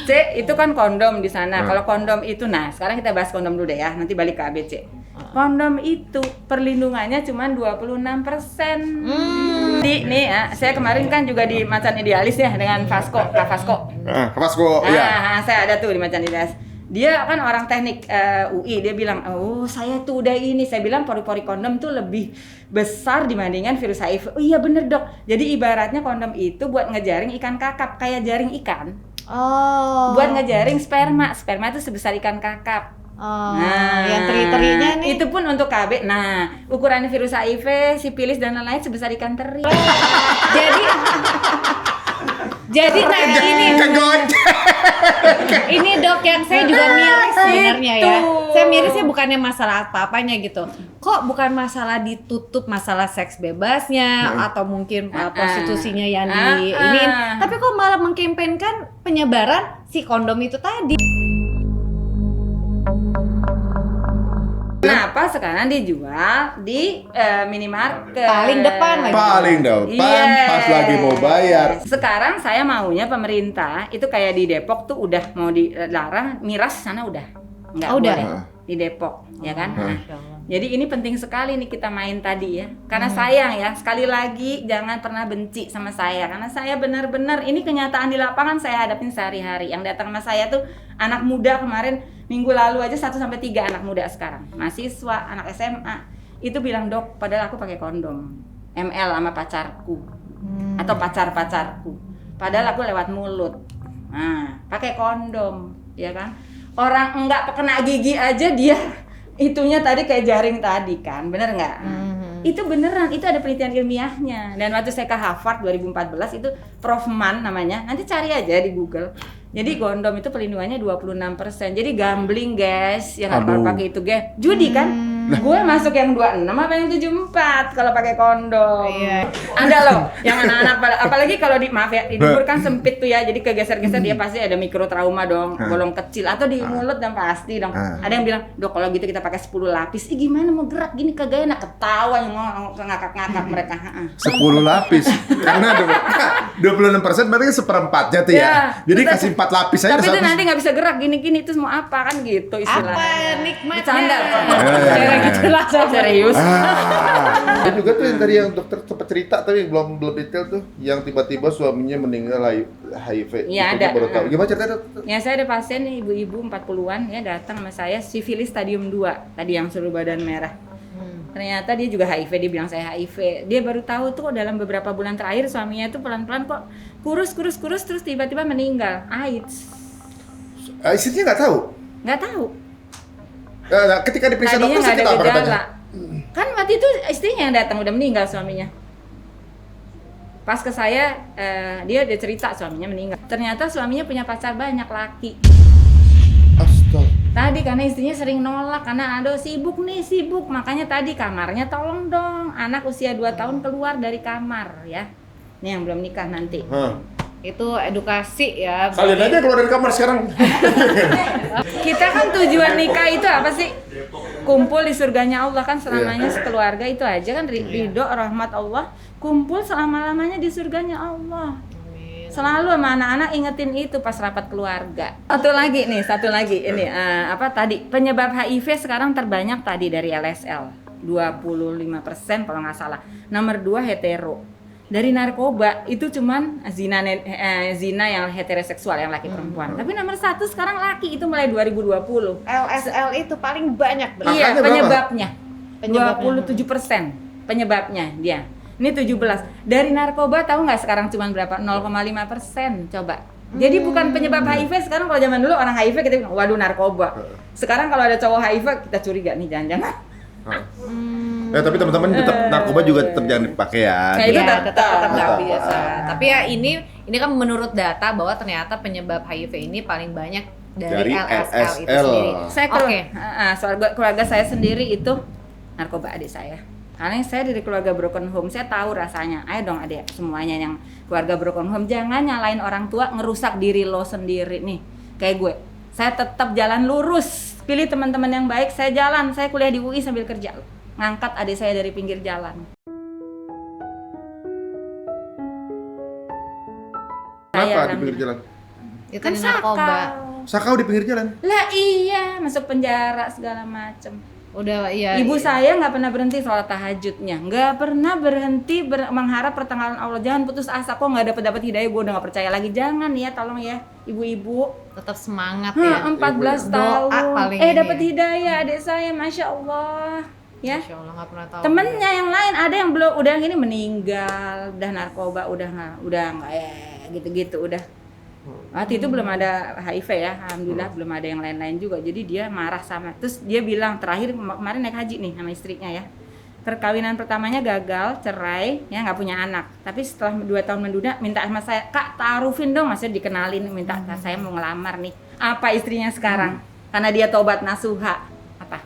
C itu kan kondom di sana. Kalau kondom itu, nah sekarang kita bahas kondom dulu deh ya. Nanti balik ke A, B, C. Kondom itu perlindungannya cuma 26%. Nih ya, saya kemarin kan juga di Macan Idealis ya dengan Vasco, Kak Vasco. Vasco, ya. Saya ada tuh di Macan Idealis. Dia kan orang teknik UI, dia bilang, oh saya tuh udah ini. Saya bilang pori-pori kondom tuh lebih besar dibandingkan virus HIV. Oh iya bener dok, jadi ibaratnya kondom itu buat ngejaring ikan kakap, kayak jaring ikan. Oh. Buat ngejaring sperma itu sebesar ikan kakap. Oh, yang teri-terinya nih. Itu pun untuk KB. Nah, ukurannya virus HIV, sipilis dan lain-lain sebesar ikan teri. Jadi nah ini ini dok yang saya juga miris sebenarnya ya. Saya mirisnya bukannya masalah apa-apanya gitu. Kok bukan masalah ditutup masalah seks bebasnya atau mungkin prostitusinya yang di ini, tapi kok malah mengkampanyekan penyebaran si kondom itu tadi. Kenapa sekarang dijual di minimarket? Paling depan lagi. Paling depan pas lagi mau bayar. Sekarang saya maunya pemerintah itu kayak di Depok tuh udah mau dilarang, miras sana udah nggak Oh, udah. boleh di Depok, ya kan? Nah, jadi ini penting sekali nih kita main tadi ya. Karena sayang ya, sekali lagi jangan pernah benci sama saya. Karena saya benar-benar ini kenyataan di lapangan saya hadapin sehari-hari. Yang datang sama saya tuh anak muda kemarin minggu lalu aja 1-3 anak muda sekarang. Mahasiswa, anak SMA. Itu bilang, "Dok, padahal aku pakai kondom. ML sama pacarku." Atau pacar-pacarku. Padahal aku lewat mulut. Nah, pakai kondom, ya kan? Orang enggak kena gigi aja dia itunya tadi kayak jaring tadi kan, bener nggak? Itu beneran, itu ada penelitian ilmiahnya. Dan waktu saya ke Harvard 2014 itu Prof. Mann namanya, nanti cari aja di Google. Jadi kondom itu perlindungannya 26%. Jadi gambling guys, yang nggak perlu pakai itu guys. Judi kan? Gue masuk yang 26 apa yang 74 kalau pakai kondom. Iya. Ada loh, yang anak-anak apalagi kalau di maaf ya, di dubur kan sempit tuh ya. Jadi kegeser-geser dia pasti ada mikrotrauma dong, bolong kecil atau di mulut dan pasti dong. Ada yang bilang, "Dok, kalau gitu kita pakai 10 lapis." Ih, gimana mau gerak gini kagak enak, ketawa yang mau ngakak-ngakak mereka. 10 lapis. Karena 26% berarti kan seperempatnya tuh ya. Ya, Jadi betul. kasih 4 lapis aja. Tapi itu udah 100. nanti nggak bisa gerak gini-gini itu mau apa kan gitu istilahnya. Apa nikmatnya? Bercanda. Kayak gitu lah Serius. Ada juga tuh yang tadi yang dokter sempat cerita tapi belum detail tuh, yang tiba-tiba suaminya meninggal HIV. Iya, Itu ada. gua baru tahu. Gimana ceritanya? Ya saya ada pasien nih, ibu-ibu 40-an ya datang sama saya sifilis stadium 2 tadi yang seluruh badan merah. Ternyata dia juga HIV, dia bilang saya HIV. Dia baru tahu tuh dalam beberapa bulan terakhir suaminya tuh pelan-pelan kok kurus terus tiba-tiba meninggal AIDS. Istrinya nggak tahu. Nggak tahu. Nah, ketika diperiksa Tadinya dokter nggak sakit ada apa gejala. katanya? Kan waktu itu istrinya yang datang udah meninggal suaminya. Pas ke saya, dia ada cerita suaminya meninggal. Ternyata suaminya punya pacar banyak laki. Astaga. Tadi karena istrinya sering nolak karena aduh sibuk, makanya tadi kamarnya tolong dong. Anak usia 2 tahun keluar dari kamar ya. Ini yang belum nikah nanti. Itu edukasi ya. Kalian aja keluar dari kamar sekarang. Kita kan tujuan nikah itu apa sih? Kumpul di surganya Allah kan selamanya sekeluarga itu aja kan ridho rahmat Allah. Kumpul selama-lamanya di surganya Allah. Selalu sama anak-anak ingetin itu pas rapat keluarga. Satu lagi ini apa tadi penyebab HIV sekarang terbanyak tadi dari LSL 25% kalau nggak salah. Nomor 2 hetero. Dari narkoba itu cuman zina yang heteroseksual yang laki perempuan. Tapi nomor 1 sekarang laki itu mulai 2020. LSL itu paling banyak berarti. Iya, Penyebabnya penyebabnya 27% penyebabnya dia. Ini 17. Dari narkoba tahu nggak sekarang cuma berapa? 0,5% coba. Jadi bukan penyebab HIV sekarang. Kalau zaman dulu orang HIV kita bilang waduh narkoba. Sekarang kalau ada cowok HIV kita curiga nih jangan-jangan. Tapi teman-teman tetap narkoba juga tetap jangan dipakai ya. Nah, itu Iya, tetap. nggak Tetap. biasa. Tapi ya ini kan menurut data bahwa ternyata penyebab HIV ini paling banyak dari LSL itu LSL. sendiri. Saya Oke. keluarga saya sendiri itu narkoba adik saya. Karena saya dari keluarga broken home, saya tahu rasanya. Ayo dong adik, semuanya yang keluarga broken home, jangan nyalain orang tua, ngerusak diri lo sendiri nih. Kayak gue, saya tetap jalan lurus. Pilih teman-teman yang baik, saya jalan. Saya kuliah di UI sambil kerja. Ngangkat adik saya dari pinggir jalan. Kenapa di pinggir jalan? Itu Kan di narkoba. Sakau di pinggir jalan. Lah iya, masuk penjara segala macem. Udah iya. Ibu iya. saya nggak pernah berhenti sholat tahajudnya, nggak pernah berhenti mengharap pertenggalan Allah. Jangan putus asa, kok nggak dapat hidayah, gue udah nggak percaya lagi. Jangan ya, tolong ya, ibu-ibu. tetap semangat ya. 14 Doa tahun, paling ini dapat ya. hidayah adik saya, masya Allah. Ya, Masya Allah nggak pernah tahu. temennya yang lain ada yang belum, udah yang ini meninggal, udah narkoba, udah nggak gitu-gitu, udah. Waktu itu belum ada HIV ya, alhamdulillah belum ada yang lain-lain juga. Jadi dia marah sama, terus dia bilang terakhir kemarin naik haji nih sama istrinya ya. Perkawinan pertamanya gagal, cerai, ya nggak punya anak. Tapi setelah 2 tahun menduda, minta sama saya, Kak taarufin dong, maksudnya dikenalin, minta saya mau ngelamar nih. Apa istrinya sekarang? Karena dia tobat nasuha, apa?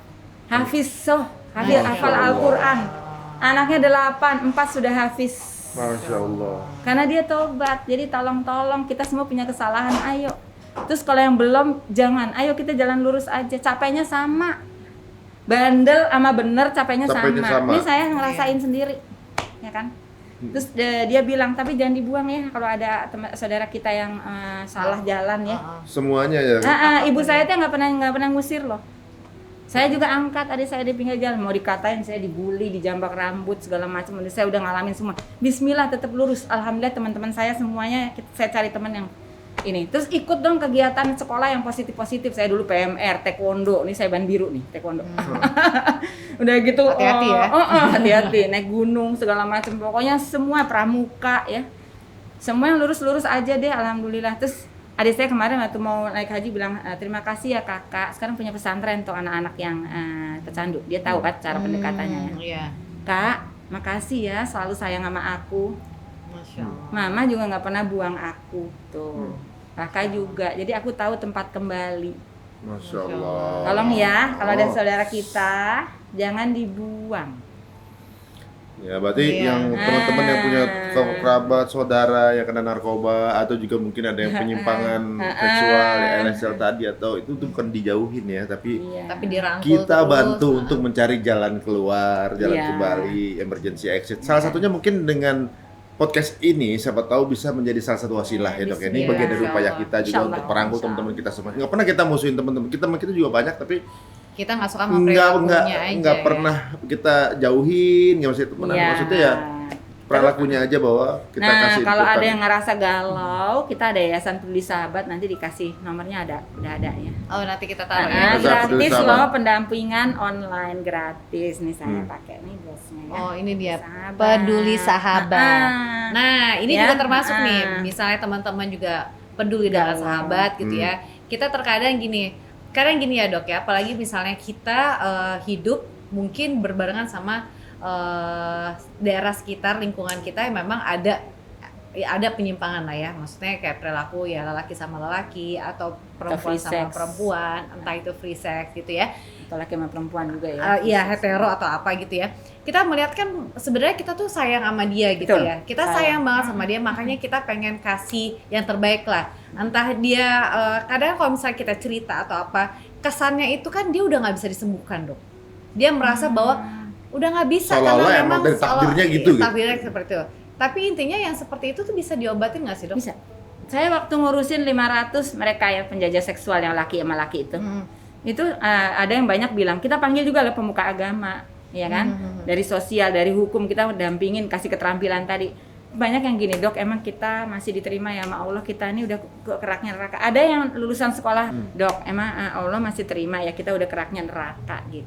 Hafizoh, hafal Al-Quran. Anaknya 8, 4 sudah hafiz. Masya Allah. Karena dia tobat, jadi tolong kita semua punya kesalahan, ayo. Terus kalau yang belum, jangan, ayo kita jalan lurus aja, capeknya sama. Bandel sama bener capeknya sama. Ini saya ngerasain sendiri, ya kan. Terus dia bilang, tapi jangan dibuang ya kalau ada saudara kita yang salah jalan ya. Semuanya ya. Ibu saya tuh nggak pernah ngusir loh. Saya juga angkat adik saya di pinggir jalan, mau dikatain saya dibully, dijambak rambut segala macam, saya udah ngalamin semua. Bismillah tetap lurus. Alhamdulillah teman-teman saya semuanya, saya cari teman yang ini. Terus ikut dong kegiatan sekolah yang positif-positif. Saya dulu PMR, taekwondo, ini saya ban biru nih, taekwondo. Udah gitu Hati-hati ya. Hati-hati, naik gunung segala macam. Pokoknya semua pramuka ya. Semua yang lurus-lurus aja deh, alhamdulillah. Terus adik saya kemarin waktu mau naik haji bilang, terima kasih ya kakak, sekarang punya pesantren untuk anak-anak yang pecandu. Dia tahu kan cara pendekatannya ya. Iya. Kak, makasih ya selalu sayang sama aku. Masya Allah. Mama juga nggak pernah buang aku tuh. Kakak juga, jadi aku tahu tempat kembali. Masya Allah. Tolong ya, kalau ada saudara kita jangan dibuang. Ya, berarti Iya. yang teman-teman yang punya kerabat, saudara yang kena narkoba atau juga mungkin ada yang penyimpangan seksual, ya, LSL tadi atau itu tuh bukan dijauhin ya, tapi Iya. Tapi dirangkul kita terus. bantu untuk mencari jalan keluar, jalan Iya. kembali, emergency exit. Salah satunya mungkin dengan podcast ini, siapa tahu bisa menjadi salah satu wasilah ya dok. Ini Bismillah. bagian dari upaya kita juga Insyaallah. untuk merangkul teman-teman kita semua. Nggak pernah kita musuhin teman-teman kita juga banyak, tapi Kita nggak suka sama perilakunya aja. nggak ya. pernah kita jauhin, nggak maksudnya temenan. Iya. Maksudnya ya perilakunya aja bahwa kita Nah, kasih kalau inputan. ada yang ngerasa galau, kita ada Yayasan Peduli Sahabat, nanti dikasih nomornya udah ada ya. Oh nanti kita taruh ya. Yayasan Peduli Gratis Sahabat. loh, pendampingan online gratis nih saya pakai nih bosnya ya. Oh ini dia Sahabat. peduli sahabat. Nah ini Ya, juga termasuk nih, ah. misalnya teman-teman juga peduli dengan Galau. sahabat gitu ya. Kita terkadang gini ya dok ya, apalagi misalnya kita hidup mungkin berbarengan sama daerah sekitar, lingkungan kita yang memang ada penyimpangan lah ya, maksudnya kayak perilaku ya lelaki sama lelaki atau perempuan free sama sex. perempuan, entah itu free sex gitu ya. Atau laki sama perempuan juga ya. Iya hetero atau apa gitu ya. Kita melihat kan sebenarnya kita tuh sayang sama dia gitu Betul. ya. Kita sayang banget sama dia, makanya kita pengen kasih yang terbaik lah. Entah dia kadang kalau misalnya kita cerita atau apa, kesannya itu kan dia udah nggak bisa disembuhkan dok. Dia merasa bahwa udah nggak bisa Seolah-olah karena emang memang dari takdirnya gitu. Takdirnya seperti itu. Tapi intinya yang seperti itu tuh bisa diobatin nggak sih dok? Bisa. Saya waktu ngurusin 500 mereka yang penjajah seksual yang laki sama laki itu. Itu ada yang banyak bilang, kita panggil juga lah pemuka agama, ya kan? Dari sosial, dari hukum kita dampingin, kasih keterampilan tadi. Banyak yang gini, dok, emang kita masih diterima ya sama Allah, kita ini udah keraknya neraka. Ada yang lulusan sekolah, dok, emang Allah masih terima ya, kita udah keraknya neraka gitu.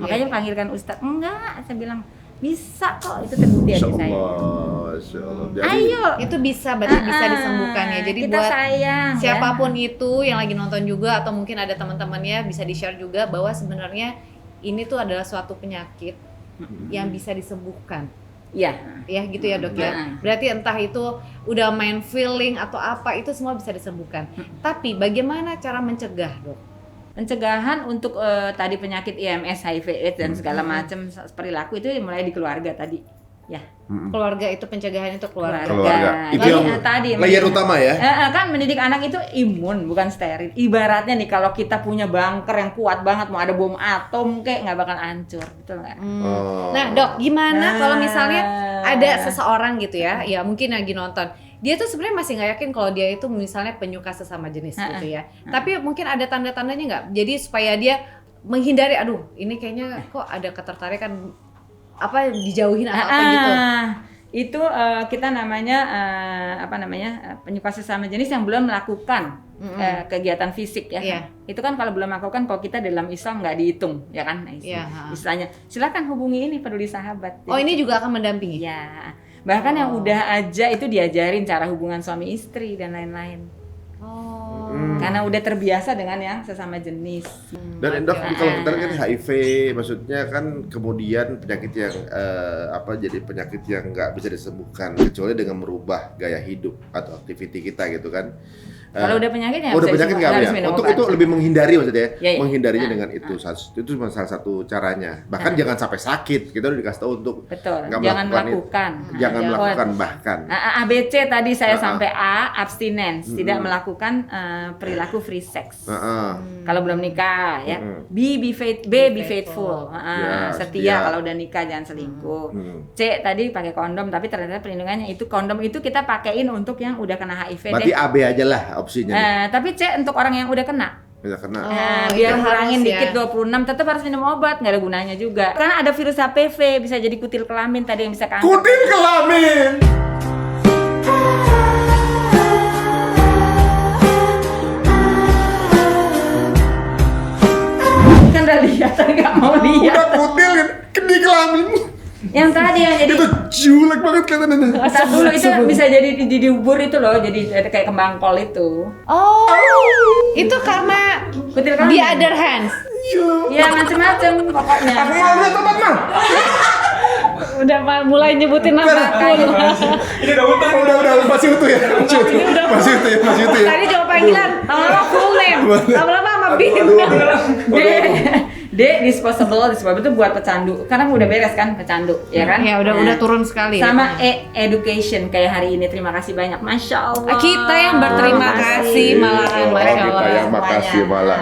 Makanya panggilkan Ustadz, enggak, saya bilang bisa kok, itu terbukti aja saya. Masya Allah. Jadi, Ayo, Itu bisa berarti bisa disembuhkan ya. Jadi kita buat sayang, ya. siapapun itu yang lagi nonton juga atau mungkin ada teman-temannya bisa di-share juga bahwa sebenarnya ini tuh adalah suatu penyakit yang bisa disembuhkan. Iya. Ya gitu ya dok ya. Nah. Berarti entah itu udah main feeling atau apa itu semua bisa disembuhkan. Tapi bagaimana cara mencegah dok? Pencegahan untuk tadi penyakit IMS, HIV, AIDS dan segala macam perilaku itu mulai di keluarga tadi. Ya. Keluarga itu pencegahan itu keluarga. Keluarga. Itu Lalu, yang tadi layer utama ya. kan mendidik anak itu imun bukan steril. Ibaratnya nih kalau kita punya bunker yang kuat banget mau ada bom atom kayak nggak bakal hancur, betul nggak? Oh. Nah dok, gimana kalau misalnya ada Nah. seseorang gitu ya mungkin lagi nonton, dia tuh sebenarnya masih nggak yakin kalau dia itu misalnya penyuka sesama jenis gitu ya. Tapi mungkin ada tanda-tandanya nggak? Jadi supaya dia menghindari, aduh ini kayaknya kok ada ketertarikan apa dijauhin atau apa gitu. Itu kita namanya penyuka sesama jenis yang belum melakukan kegiatan fisik ya. Iya. Itu kan kalau belum melakukan, kalau kita dalam Islam nggak dihitung ya kan. Nah, istilahnya silakan hubungi ini peduli sahabat. Oh ini juga akan mendampingi? Ya. Bahkan yang udah aja itu diajarin cara hubungan suami istri dan lain-lain. Karena udah terbiasa dengan yang sesama jenis. Dan dok, kalau kita kan HIV, maksudnya kan kemudian penyakit yang jadi penyakit yang nggak bisa disembuhkan kecuali dengan merubah gaya hidup atau aktiviti kita gitu kan. Kalau udah penyakitnya udah penyakit nggak ya? Untuk itu lebih menghindari maksudnya, Ya. menghindarinya dengan itu cuma salah satu caranya. Bahkan jangan sampai sakit, kita udah dikasih tahu untuk betul, nggak jangan melakukan melakukan. jangan melakukan bahkan. ABC tadi saya sampai A, abstinence, tidak melakukan perilaku free sex. Kalau belum nikah ya. B, be faithful. Setia kalau udah nikah, jangan selingkuh. C tadi pakai kondom, tapi ternyata perlindungannya itu kondom itu kita pakein untuk yang udah kena HIV. Berarti AB aja lah opsinya. Tapi C untuk orang yang udah kena. Bisa kena. Biar itu ngurangin harus dikit ya. 26, tetap harus minum obat, nggak ada gunanya juga. Karena ada virus HPV, bisa jadi kutil kelamin tadi yang bisa kanker. Kutil kelamin. Kan udah lihat, tadi nggak mau lihat. Udah kutil kan, di kelamin. Yang tadi yang jadi Itu julek banget kelihatannya. Saat dulu itu bisa jadi di ubur itu loh, jadi kayak kembang kol itu. Oh, itu karena Kutil kelamin. the other hands. Ya macem-macem pokoknya. Aku nggak lihat tempat mah. Udah mulai nyebutin nama aku. Udah masih utuh ya. Masih utuh ya. Tadi coba panggilan, lama-lama full name, lama-lama sama Bin. D disposable itu buat pecandu. Karena udah beres kan pecandu, ya kan? Ya udah turun sekali. Sama education kayak hari ini. Terima kasih banyak, masya Allah. Kita yang berterima kasih malahan, masya Allah. Kita yang makasih malah.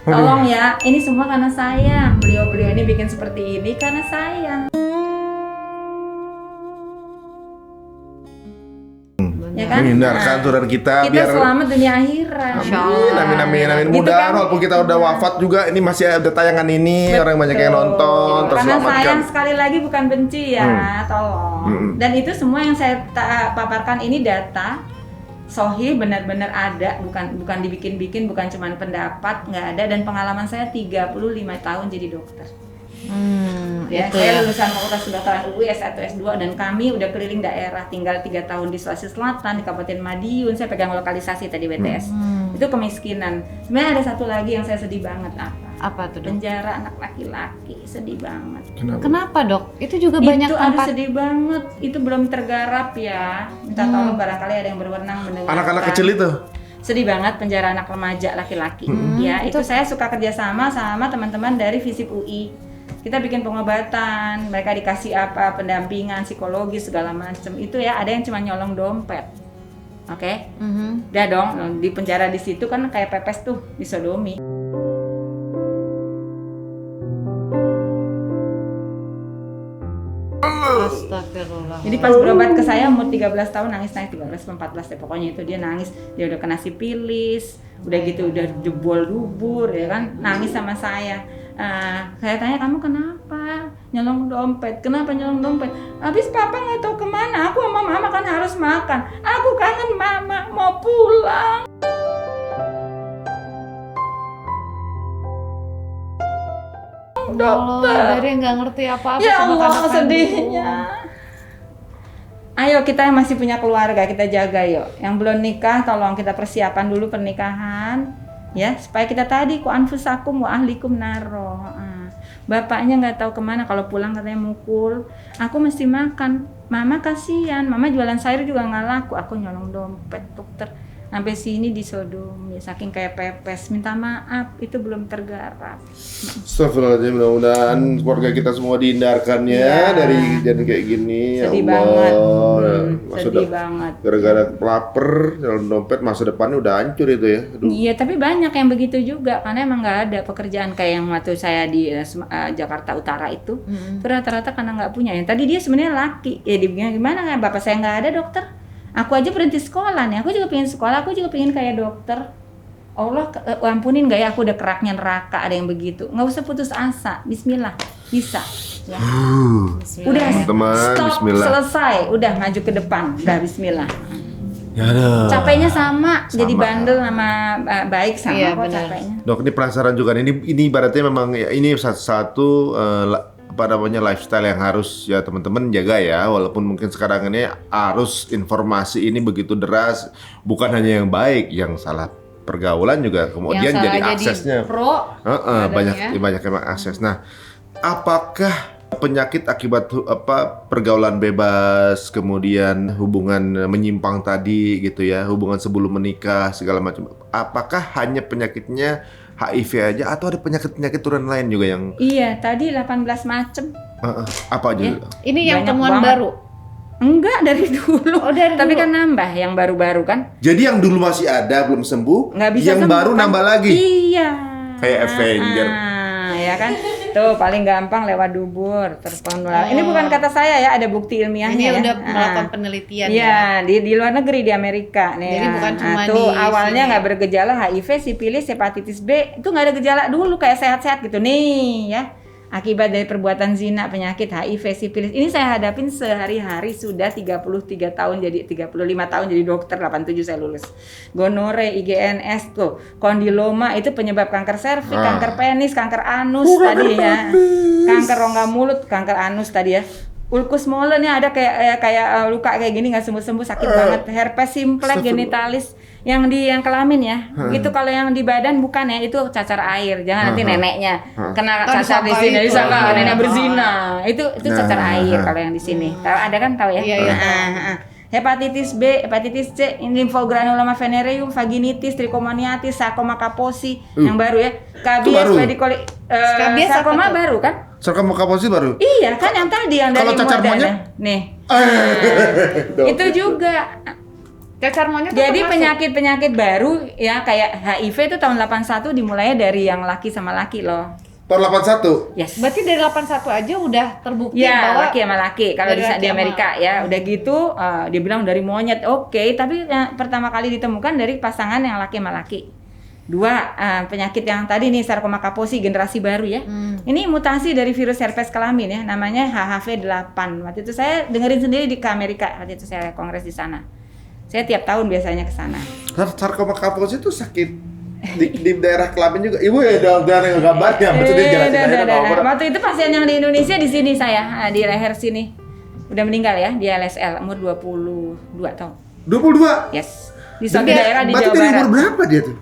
Tolong ya, ini semua karena sayang. Beliau-beliau ini bikin seperti ini karena sayang. Ya kan? Menghindarkan saudara kita biar selamat dunia akhirat. Amin. Itu Mudah-mudahan kan- walaupun kita udah wafat juga ini masih ada tayangan ini, orang banyak yang nonton, Karena terselamatkan. sayang sekali lagi bukan benci ya, tolong. Dan itu semua yang saya paparkan ini data Sohi benar-benar ada, bukan dibikin-bikin, bukan cuma pendapat, nggak ada. Dan pengalaman saya 35 tahun jadi dokter. Saya lulusan Fakultas Kedokteran UI S1 S2 dan kami udah keliling daerah, tinggal 3 tahun di Sulawesi Selatan, di Kabupaten Madiun. Saya pegang lokalisasi tadi WTS. Itu kemiskinan. Sebenarnya ada satu lagi yang saya sedih banget, Apa tuh dok? penjara anak laki-laki, sedih banget. Kenapa dok? Itu juga banyak Itu tempat. sedih banget. Itu belum tergarap ya. Minta tolong barangkali ada yang berwenang mendengar. Anak-anak kecil itu. Sedih banget penjara anak remaja laki-laki. Ya, itu saya suka kerjasama sama teman-teman dari FISIP UI. Kita bikin pengobatan, mereka dikasih apa, pendampingan psikologis segala macam. Itu ya, ada yang cuma nyolong dompet. Oke? Udah dong, di penjara di situ kan kayak pepes tuh, disodomi. Astagfirullah. Jadi pas berobat ke saya umur 13 tahun nangis 13 14 deh pokoknya itu dia nangis, dia udah kena sipilis, udah gitu udah jebol dubur ya kan, nangis sama saya. Saya tanya, kamu kenapa nyolong dompet? Kenapa nyolong dompet? Habis papa nggak tahu kemana, aku sama mama kan harus makan. Aku kangen mama, mau pulang. Dokter, dari nggak ngerti apa-apa. Ya sama Allah, anak sedihnya. Ayo kita yang masih punya keluarga, kita jaga yuk. Yang belum nikah, tolong kita persiapan dulu pernikahan. Ya, supaya kita tadi ku anfusakum wa ahlikum naro. bapaknya nggak tahu kemana, kalau pulang katanya mukul, aku mesti makan, mama kasihan, mama jualan sayur juga nggak laku, aku nyolong dompet dokter, sampai sini disodom, ya saking kayak pepes, minta maaf, itu belum tergarap. Astagfirullahaladzim, mudah-mudahan keluarga kita semua dihindarkan ya dari kejadian kayak gini. Sedih ya banget. Allah. Sedih banget. Gara-gara lapar, dalam dompet masa depannya udah hancur itu ya. Aduh. Iya, tapi banyak yang begitu juga karena emang nggak ada pekerjaan kayak yang waktu saya di Jakarta Utara itu. Itu rata-rata karena nggak punya. Yang tadi dia sebenarnya laki. Ya dibilang gimana kan? Bapak saya nggak ada dokter. Aku aja berhenti sekolah nih. Aku juga pengen sekolah. Aku juga pengen kayak dokter. Allah ampunin nggak ya? Aku udah keraknya neraka ada yang begitu. Nggak usah putus asa. Bismillah, bisa. Ya. Udah, Teman-teman, stop, bismillah. selesai. Udah maju ke depan. Udah Bismillah. Ya ada. Capeknya sama, jadi bandel sama baik sama Iya, kok benar. capeknya. Dok, ini penasaran juga nih. Ini ibaratnya memang ya, ini satu apa namanya lifestyle yang harus ya teman-teman jaga ya, walaupun mungkin sekarang ini arus informasi ini begitu deras, bukan hanya yang baik, yang salah pergaulan juga kemudian Yang jadi salah aksesnya pro, banyak kadang ya. banyak emang akses. Nah, apakah penyakit akibat pergaulan bebas, kemudian hubungan menyimpang tadi gitu ya, hubungan sebelum menikah segala macam, apakah hanya penyakitnya HIV aja atau ada penyakit-penyakit turunan lain juga yang Iya, tadi 18 macem. apa aja? Ya. Ini yang Banyak temuan banget. baru. Enggak, dari dulu. Oh, dari Tapi dulu. kan nambah yang baru-baru kan. Jadi yang dulu masih ada belum sembuh, Nggak bisa yang sembuh baru kan? nambah lagi. Iya. Kayak Avenger. Ya kan? Tuh paling gampang lewat dubur terpenularan. Ini bukan kata saya ya, ada bukti ilmiahnya Ini ya. udah melakukan penelitian ya. Iya, di luar negeri di Amerika nih. Jadi bukan cuma tuh di awalnya sini. nggak bergejala HIV, sipilis, hepatitis B, itu nggak ada gejala dulu kayak sehat-sehat gitu nih ya. Akibat dari perbuatan zina, penyakit HIV, sipilis. Ini saya hadapin sehari-hari sudah 33 tahun jadi 35 tahun jadi dokter, 87 saya lulus. Gonore, IGNS tuh, kondiloma itu penyebab kanker serviks, kanker penis, kanker anus tadi ya. Kanker rongga mulut, kanker anus tadi ya. Ulcus molen ya ada kayak luka kayak gini nggak sembuh-sembuh sakit banget. Herpes simplex genitalis yang kelamin ya. Itu kalau yang di badan bukan ya, itu cacar air. Jangan nanti neneknya kena Kan cacar di disangka sini, itu. disangka Iya. nenek berzina. Itu cacar air kalau yang di sini. Tahu ada kan tahu ya? Iya, iya, Hepatitis B, hepatitis C, lymphogranuloma venereum, vaginitis, trichomoniasis, sarcoma kaposi yang baru ya. Itu baru? Kabies, pedicoli, Skabies apa sarcoma tuh? baru kan? Sarkoma kaposi baru. Iya kan yang tadi yang dari Kalau cacar modalnya. monyet? Nih. Dok. Itu juga. Cacar monyet tuh Jadi termasuk. penyakit-penyakit baru ya kayak HIV itu tahun 81 dimulainya dari yang laki sama laki loh. Tahun 81. Yes. Berarti dari 81 aja udah terbukti Ya, bahwa laki sama laki. Kalau dari laki di sama- Amerika ya, udah gitu dia bilang dari monyet. Oke, tapi yang pertama kali ditemukan dari pasangan yang laki sama laki. Dua, penyakit yang tadi nih sarcoma kaposi generasi baru ya. Ini mutasi dari virus herpes kelamin ya, namanya HHV8. Waktu itu saya dengerin sendiri ke Amerika, waktu itu saya kongres di sana. Saya tiap tahun biasanya ke sana. Sarkoma kaposi itu sakit di daerah kelamin juga. Ibu ya udah gambarnya, maksudnya jelasin aja Udah. nomor. Waktu itu pasien yang di Indonesia di sini saya, di leher sini. Udah meninggal ya, di LSL umur 22 tahun. 22. Yes. Di suatu daerah di Berarti Jawa dari Barat. umur berapa dia tuh?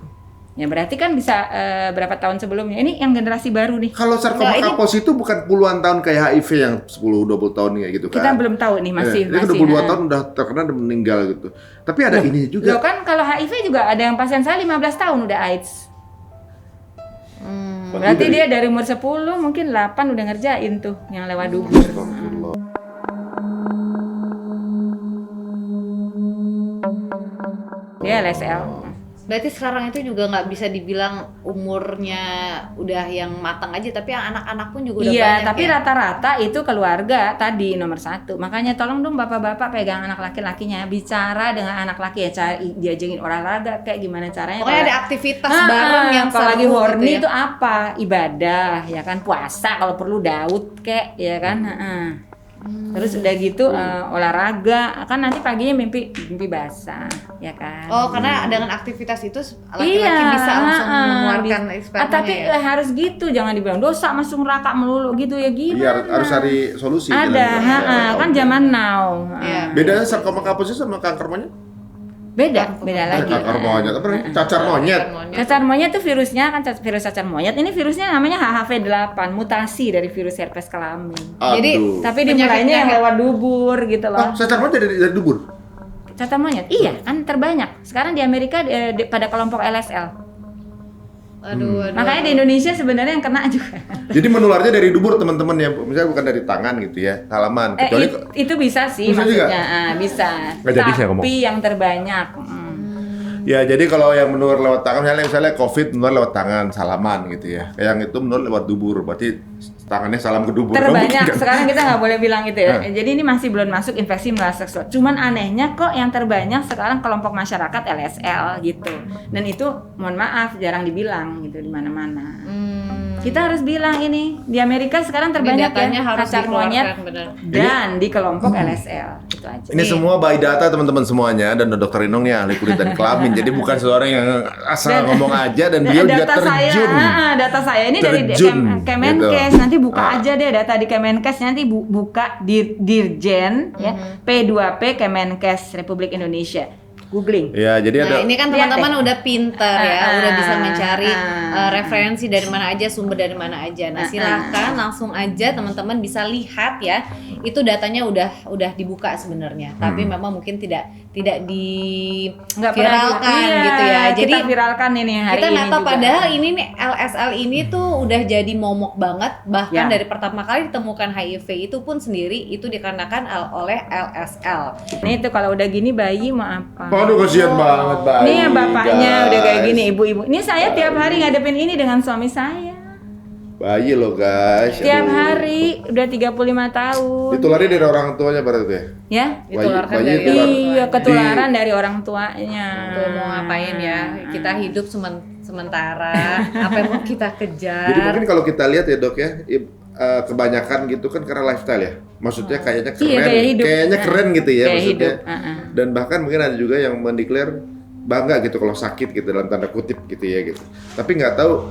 Ya berarti kan bisa berapa tahun sebelumnya. Ini yang generasi baru nih. Kalau sarkoma Enggak, ini- kaposi itu bukan puluhan tahun kayak HIV yang 10-20 tahun kayak gitu kan. Kita belum tahu nih masih. Dia udah 22 tahun udah terkena dan meninggal gitu. Tapi ada ini juga. Loh kan kalau HIV juga ada yang pasien saya 15 tahun udah AIDS. Berarti dia dari umur 10 mungkin 8 udah ngerjain tuh yang lewat dubur. Astagfirullah. Dia LSL. berarti sekarang itu juga nggak bisa dibilang umurnya udah yang matang aja, tapi yang anak-anak pun juga udah Iya, banyak tapi ya. rata-rata itu keluarga tadi nomor 1. Makanya tolong dong bapak-bapak pegang anak laki-lakinya, bicara dengan anak laki ya, cari diajarin olahraga kayak gimana caranya. Pokoknya ada kalau- aktivitas bareng yang kalau lagi seru horny gitu ya. itu apa? Ibadah, ya kan, puasa kalau perlu Daud kek, ya kan. Terus udah gitu olahraga, kan nanti paginya mimpi basah, ya kan. Oh, karena dengan aktivitas itu laki-laki bisa langsung mengeluarkan spermanya tapi ya. harus gitu, jangan dibilang dosa masuk neraka melulu gitu ya gimana. Iya, harus cari solusi. Ada, jalan-jalan. kan zaman now. Iya. Bedanya sarkoma kaposi sama kanker monyet? Beda lagi. Cacar monyet, apa namanya? Cacar monyet. Cacar monyet itu virusnya kan virus cacar monyet. Ini virusnya namanya HHV8, mutasi dari virus herpes kelamin. Jadi, Aduh. Tapi dimulainya yang lewat dubur gitu Oh, loh. cacar monyet dari dubur. Cacar monyet, iya kan terbanyak. Sekarang di Amerika pada kelompok LSL. Aduh. Makanya di Indonesia sebenarnya yang kena juga. Jadi menularnya dari dubur teman-teman ya, misalnya bukan dari tangan gitu ya, salaman. Kecuali Itu bisa sih Bisa maksudnya, juga? bisa. Nggak jadi saya ngomong. Tapi yang terbanyak. ya jadi kalau yang menular lewat tangan, misalnya COVID menular lewat tangan, salaman gitu ya. Yang itu menular lewat dubur, berarti tangannya salam ke dubur. Terbanyak. Kan? Sekarang kita nggak boleh bilang gitu ya. Jadi ini masih belum masuk infeksi menular seksual. Cuman anehnya kok yang terbanyak sekarang kelompok masyarakat LSL gitu. Dan itu mohon maaf jarang dibilang gitu di mana-mana. Kita harus bilang ini di Amerika sekarang terbanyak datanya ya harus cacar monyet dikeluarkan, benar. dan di kelompok LSL itu aja. Ini semua by data teman-teman semuanya, dan Dr. Inong nih ahli kulit dan kelamin. Jadi bukan seorang yang asal ngomong aja, dan dia juga terjun. Data saya ini dari Terjun, Kemenkes. gitu. Nanti buka aja deh data di Kemenkes, nanti buka Dirjen ya P2P Kemenkes Republik Indonesia. Googling. Ya, jadi Nah, ada ini kan Lihat teman-teman udah pinter ya, udah bisa mencari ah. referensi dari mana aja, sumber dari mana aja. Nah, silakan langsung aja teman-teman bisa lihat ya. Itu datanya udah dibuka sebenarnya. Tapi memang mungkin tidak di Nggak pernah viralkan iya, gitu ya. Jadi kita viralkan ini hari kita ini nggak tahu juga. padahal ini nih LSL ini tuh udah jadi momok banget, bahkan Ya. dari pertama kali ditemukan HIV itu pun sendiri itu dikarenakan oleh LSL. Nih itu kalau udah gini bayi mau apa? Aduh, kasihan banget, Mbak. Nih ya bapaknya guys. udah kayak gini, ibu-ibu. Ini saya tiap hari ngadepin ini dengan suami saya. Bayi loh, guys. Tiap Aduh. hari udah 35 tahun. Ditulari dari orang tuanya berarti ya? Ya. Ditularkan Bayi dari tular. orang Iya, tuanya. ketularan dari orang tuanya. Tuh mau ngapain ya? Kita hidup sementara, apa yang mau kita kejar? Jadi mungkin kalau kita lihat ya dok ya, kebanyakan gitu kan karena lifestyle ya. Maksudnya kayaknya keren, Iya, gaya hidup. kayaknya keren gitu ya Gaya maksudnya. hidup, Dan bahkan mungkin ada juga yang mendeklar bangga gitu kalau sakit gitu dalam tanda kutip gitu ya gitu. Tapi nggak tahu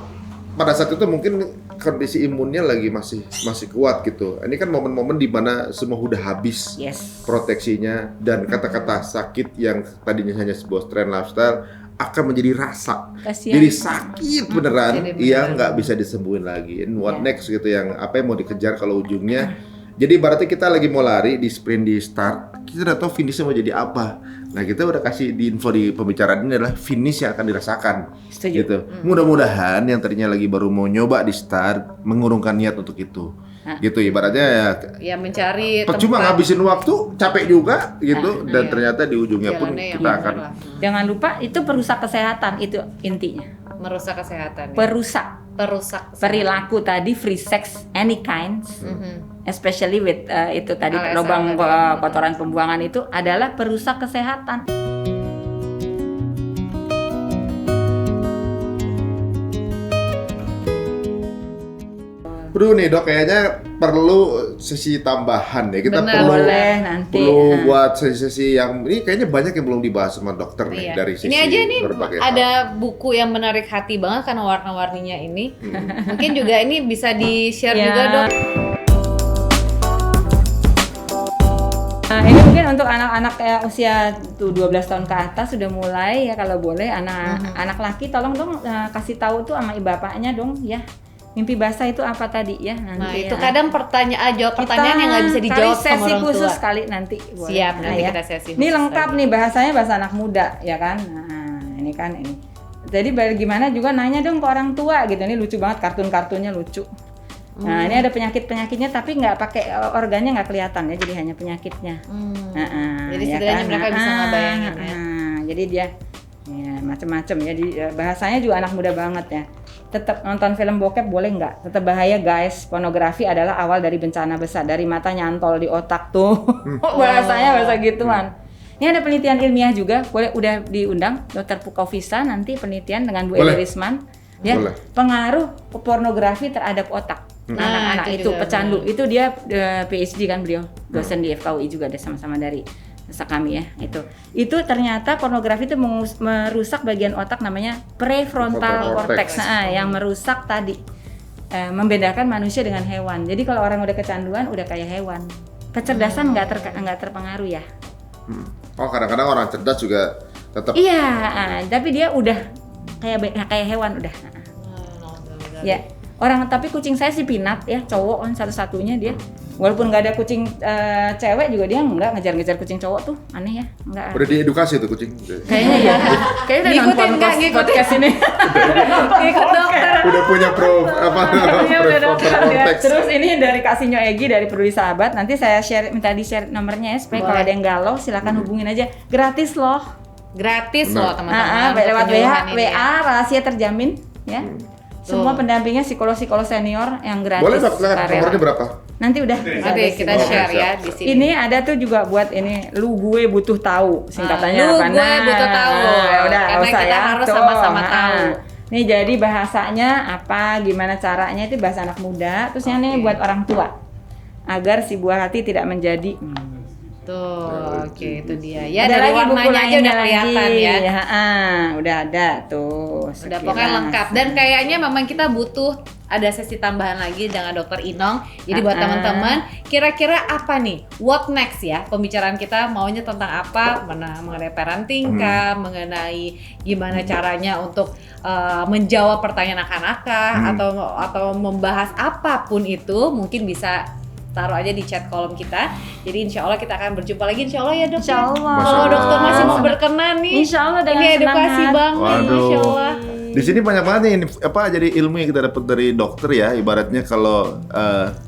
pada saat itu mungkin kondisi imunnya lagi masih kuat gitu. Ini kan momen-momen di mana semua udah habis Yes. proteksinya, dan kata-kata sakit yang tadinya hanya sebuah tren lifestyle akan menjadi rasa. Kasihan. Jadi sakit beneran, Jadi yang beneran. nggak bisa disembuhin lagi. And what Ya. next gitu, yang apa yang mau dikejar kalau ujungnya. Jadi berarti kita lagi mau lari di sprint di start, kita udah tahu finishnya mau jadi apa. Nah kita udah kasih di info di pembicaraan ini adalah finish yang akan dirasakan. Setuju. Gitu. Mudah-mudahan yang tadinya lagi baru mau nyoba di start mengurungkan niat untuk itu. Gitu ibaratnya ya. Ya mencari Percuma tempat ngabisin waktu, capek juga gitu, dan iya. ternyata di ujungnya pun jalannya yang kita benar akan lah. Jangan lupa itu perusak kesehatan, itu intinya. Merusak kesehatan. Ya. Perusak Perusak perilaku tadi, free sex any kinds. Especially with itu tadi LSL lubang tadi. kotoran pembuangan itu adalah perusak kesehatan. Bro nih dok, kayaknya perlu sesi tambahan ya. Kita Benar. perlu Boleh nanti. perlu buat sesi-sesi yang ini kayaknya banyak yang belum dibahas sama dokter nih Iya. dari sisi Ini aja nih berbagai ada hal. buku yang menarik hati banget karena warna-warninya ini. Mungkin juga ini bisa di-share Ya. juga dok. Nah, ini mungkin untuk anak-anak kayak usia tuh 12 tahun ke atas sudah mulai ya, kalau boleh anak laki tolong dong kasih tahu tuh sama bapaknya dong ya. Mimpi basah itu apa tadi ya nanti. Nah itu ya. kadang jawab pertanyaan yang nggak bisa dijawab kali sama sesi orang khusus tua. kali nanti. Boleh. Siap, Nah, nanti ya. kita sesi Ini khusus lengkap lagi. nih bahasanya bahasa anak muda ya kan. Nah ini kan ini. Jadi bagaimana juga nanya dong ke orang tua gitu. Ini lucu banget, kartun-kartunnya lucu. Nah ini ada penyakit-penyakitnya tapi nggak pakai organnya, nggak kelihatan ya, jadi hanya penyakitnya. Jadi Ya setidaknya kan? mereka bisa ngebayangin ya. Jadi dia ya macam-macam ya, bahasanya juga anak muda banget ya. Tetap nonton film bokep boleh nggak? Tetap bahaya guys. Pornografi adalah awal dari bencana besar, dari mata nyantol di otak tuh. Bahasanya bahasa gituan. Ini ada penelitian ilmiah juga, boleh udah diundang Dr. Pukovisa nanti penelitian dengan Bu Boleh. Eli Risman. Ya, Boleh. pengaruh pornografi terhadap otak. Nah, Anak-anak itu itu juga pecandu. Itu dia PhD kan beliau, dosen di FKUI juga, ada sama-sama dari kami ya. Itu ternyata pornografi itu merusak bagian otak namanya prefrontal Frontal cortex. cortex. Nah, yang merusak tadi membedakan manusia dengan hewan. Jadi kalau orang udah kecanduan udah kayak hewan. Kecerdasan nggak terpengaruh ya. Oh kadang-kadang orang cerdas juga Tetap. Iya, tapi dia udah kayak hewan udah. Ya, tapi kucing saya si Pinat ya, cowok kan satu-satunya dia. Walaupun nggak ada kucing cewek juga dia nggak ngejar-ngejar kucing cowok tuh, aneh ya, nggak. Udah diedukasi tuh kucing. Kayaknya ya, kayaknya udah Ngikutin nggak, nonton ngikutin. podcast ini. Ikut dokter. Udah punya Iya, udah dokter ya. konteks. Terus ini dari Kak Sinyo Egi dari Peduli Sahabat. Nanti saya minta di-share nomornya ya supaya Boleh. kalau ada yang galau silakan hubungin aja. Gratis loh. Gratis Benar. loh teman-teman. Lewat penyuluhan ini ya. WA rahasia terjamin ya. Semua Tuh. pendampingnya psikolog senior yang gratis. Boleh Dok, silakan. Karela. Nomornya berapa? Nanti udah. Nanti kita Oke, share ya siap. di sini. Ini ada tuh juga buat ini lu gue butuh tahu singkatannya Lu apa? gue butuh tahu. Ya udah, Karena nggak usah kita ya. harus Tuh, sama-sama tahu. Nih jadi bahasanya apa, gimana caranya itu bahasa anak muda. Terus yang Oke. nih buat orang tua agar si buah hati tidak menjadi. Tuh, oke itu dia. Ya Ada dari lagi buku warnanya aja lainnya udah kelihatan lagi. ya. Udah ada tuh. Udah sekilas. pokoknya lengkap dan kayaknya memang kita butuh ada sesi tambahan lagi dengan Dokter Inong. Jadi buat teman-teman, kira-kira apa nih? What next ya? Pembicaraan kita maunya tentang apa? Mengenai parenting kah? Mengenai gimana caranya untuk menjawab pertanyaan anak-anak kah? Atau membahas apapun itu mungkin bisa taruh aja di chat kolom kita. Jadi insya Allah kita akan berjumpa lagi insya Allah ya dok. Insya Allah. Kalau Masya dokter Allah. masih mau berkenan nih. Insya Allah dengan Ini edukasi senang hati. banget, Masya Allah. Di sini banyak banget nih jadi ilmu yang kita dapat dari dokter ya. Ibaratnya kalau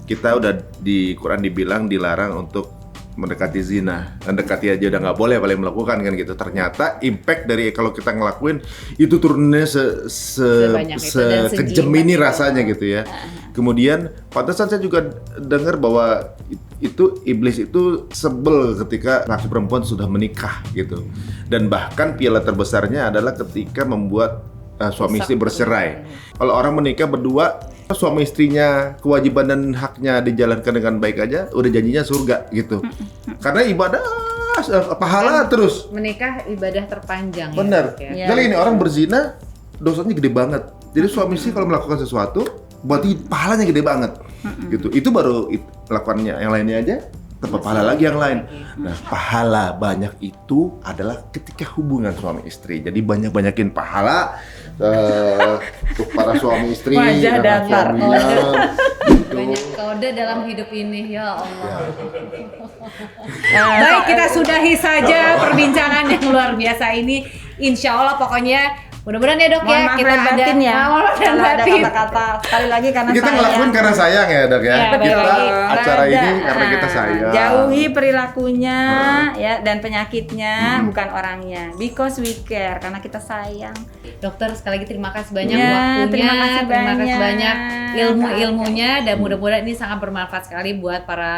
kita udah di Quran dibilang dilarang untuk mendekati zina, mendekati aja udah nggak boleh paling melakukan kan gitu. Ternyata impact dari kalau kita ngelakuin itu turunnya Sebanyak itu dan sekejam sejimat ini itu. rasanya gitu ya. Kemudian pantesan saya juga dengar bahwa itu iblis itu sebel ketika laki perempuan sudah menikah gitu. Dan bahkan piala terbesarnya adalah ketika membuat suami istri bercerai. Kalau orang menikah berdua, suami istrinya kewajiban dan haknya dijalankan dengan baik aja, udah janjinya surga gitu. Karena ibadah pahala terus. Menikah ibadah terpanjang. Bener. Ya, dok, ya. Jadi ini orang berzina dosanya gede banget. Jadi suami istri kalau melakukan sesuatu, berarti pahalanya gede banget. Gitu. Itu baru melakukannya. Yang lainnya aja tanpa pahala lagi yang lain. Nah, pahala banyak itu adalah ketika hubungan suami istri. Jadi banyak-banyakin pahala untuk para suami istri. Wajah karena datar. suaminya, gitu. Banyak kode dalam hidup ini, ya Allah. Ya. Baik, kita sudahi saja perbincangan yang luar biasa ini. Insya Allah pokoknya mudah-mudahan ya dok Mohon ya maaf kita lahir ada batin ya. Mohon maaf lahir Kalau ada batin. kata-kata sekali lagi karena Kita sayang. ngelakuin karena sayang ya dok ya. Iya, Kita balik-balik. acara ini Ada. karena kita sayang. Jauhi perilakunya ya dan penyakitnya bukan orangnya. Because we care karena kita sayang. Dokter sekali lagi terima kasih banyak Ya, waktunya, terima kasih banyak. banyak ilmu-ilmunya dan mudah-mudahan ini sangat bermanfaat sekali buat para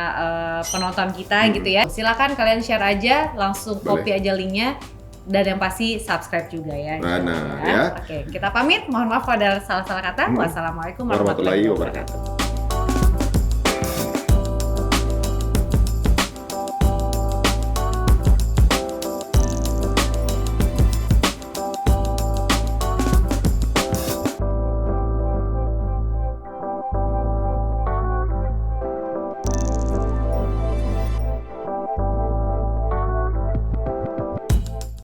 penonton kita gitu ya. Silakan kalian share aja, langsung Boleh. copy aja linknya dan yang pasti subscribe juga ya. Mana, ya. Oke, kita pamit. Mohon maaf kalau ada salah-salah kata. Wassalamualaikum Warahmatullahi warahmatullahi wabarakatuh. wabarakatuh.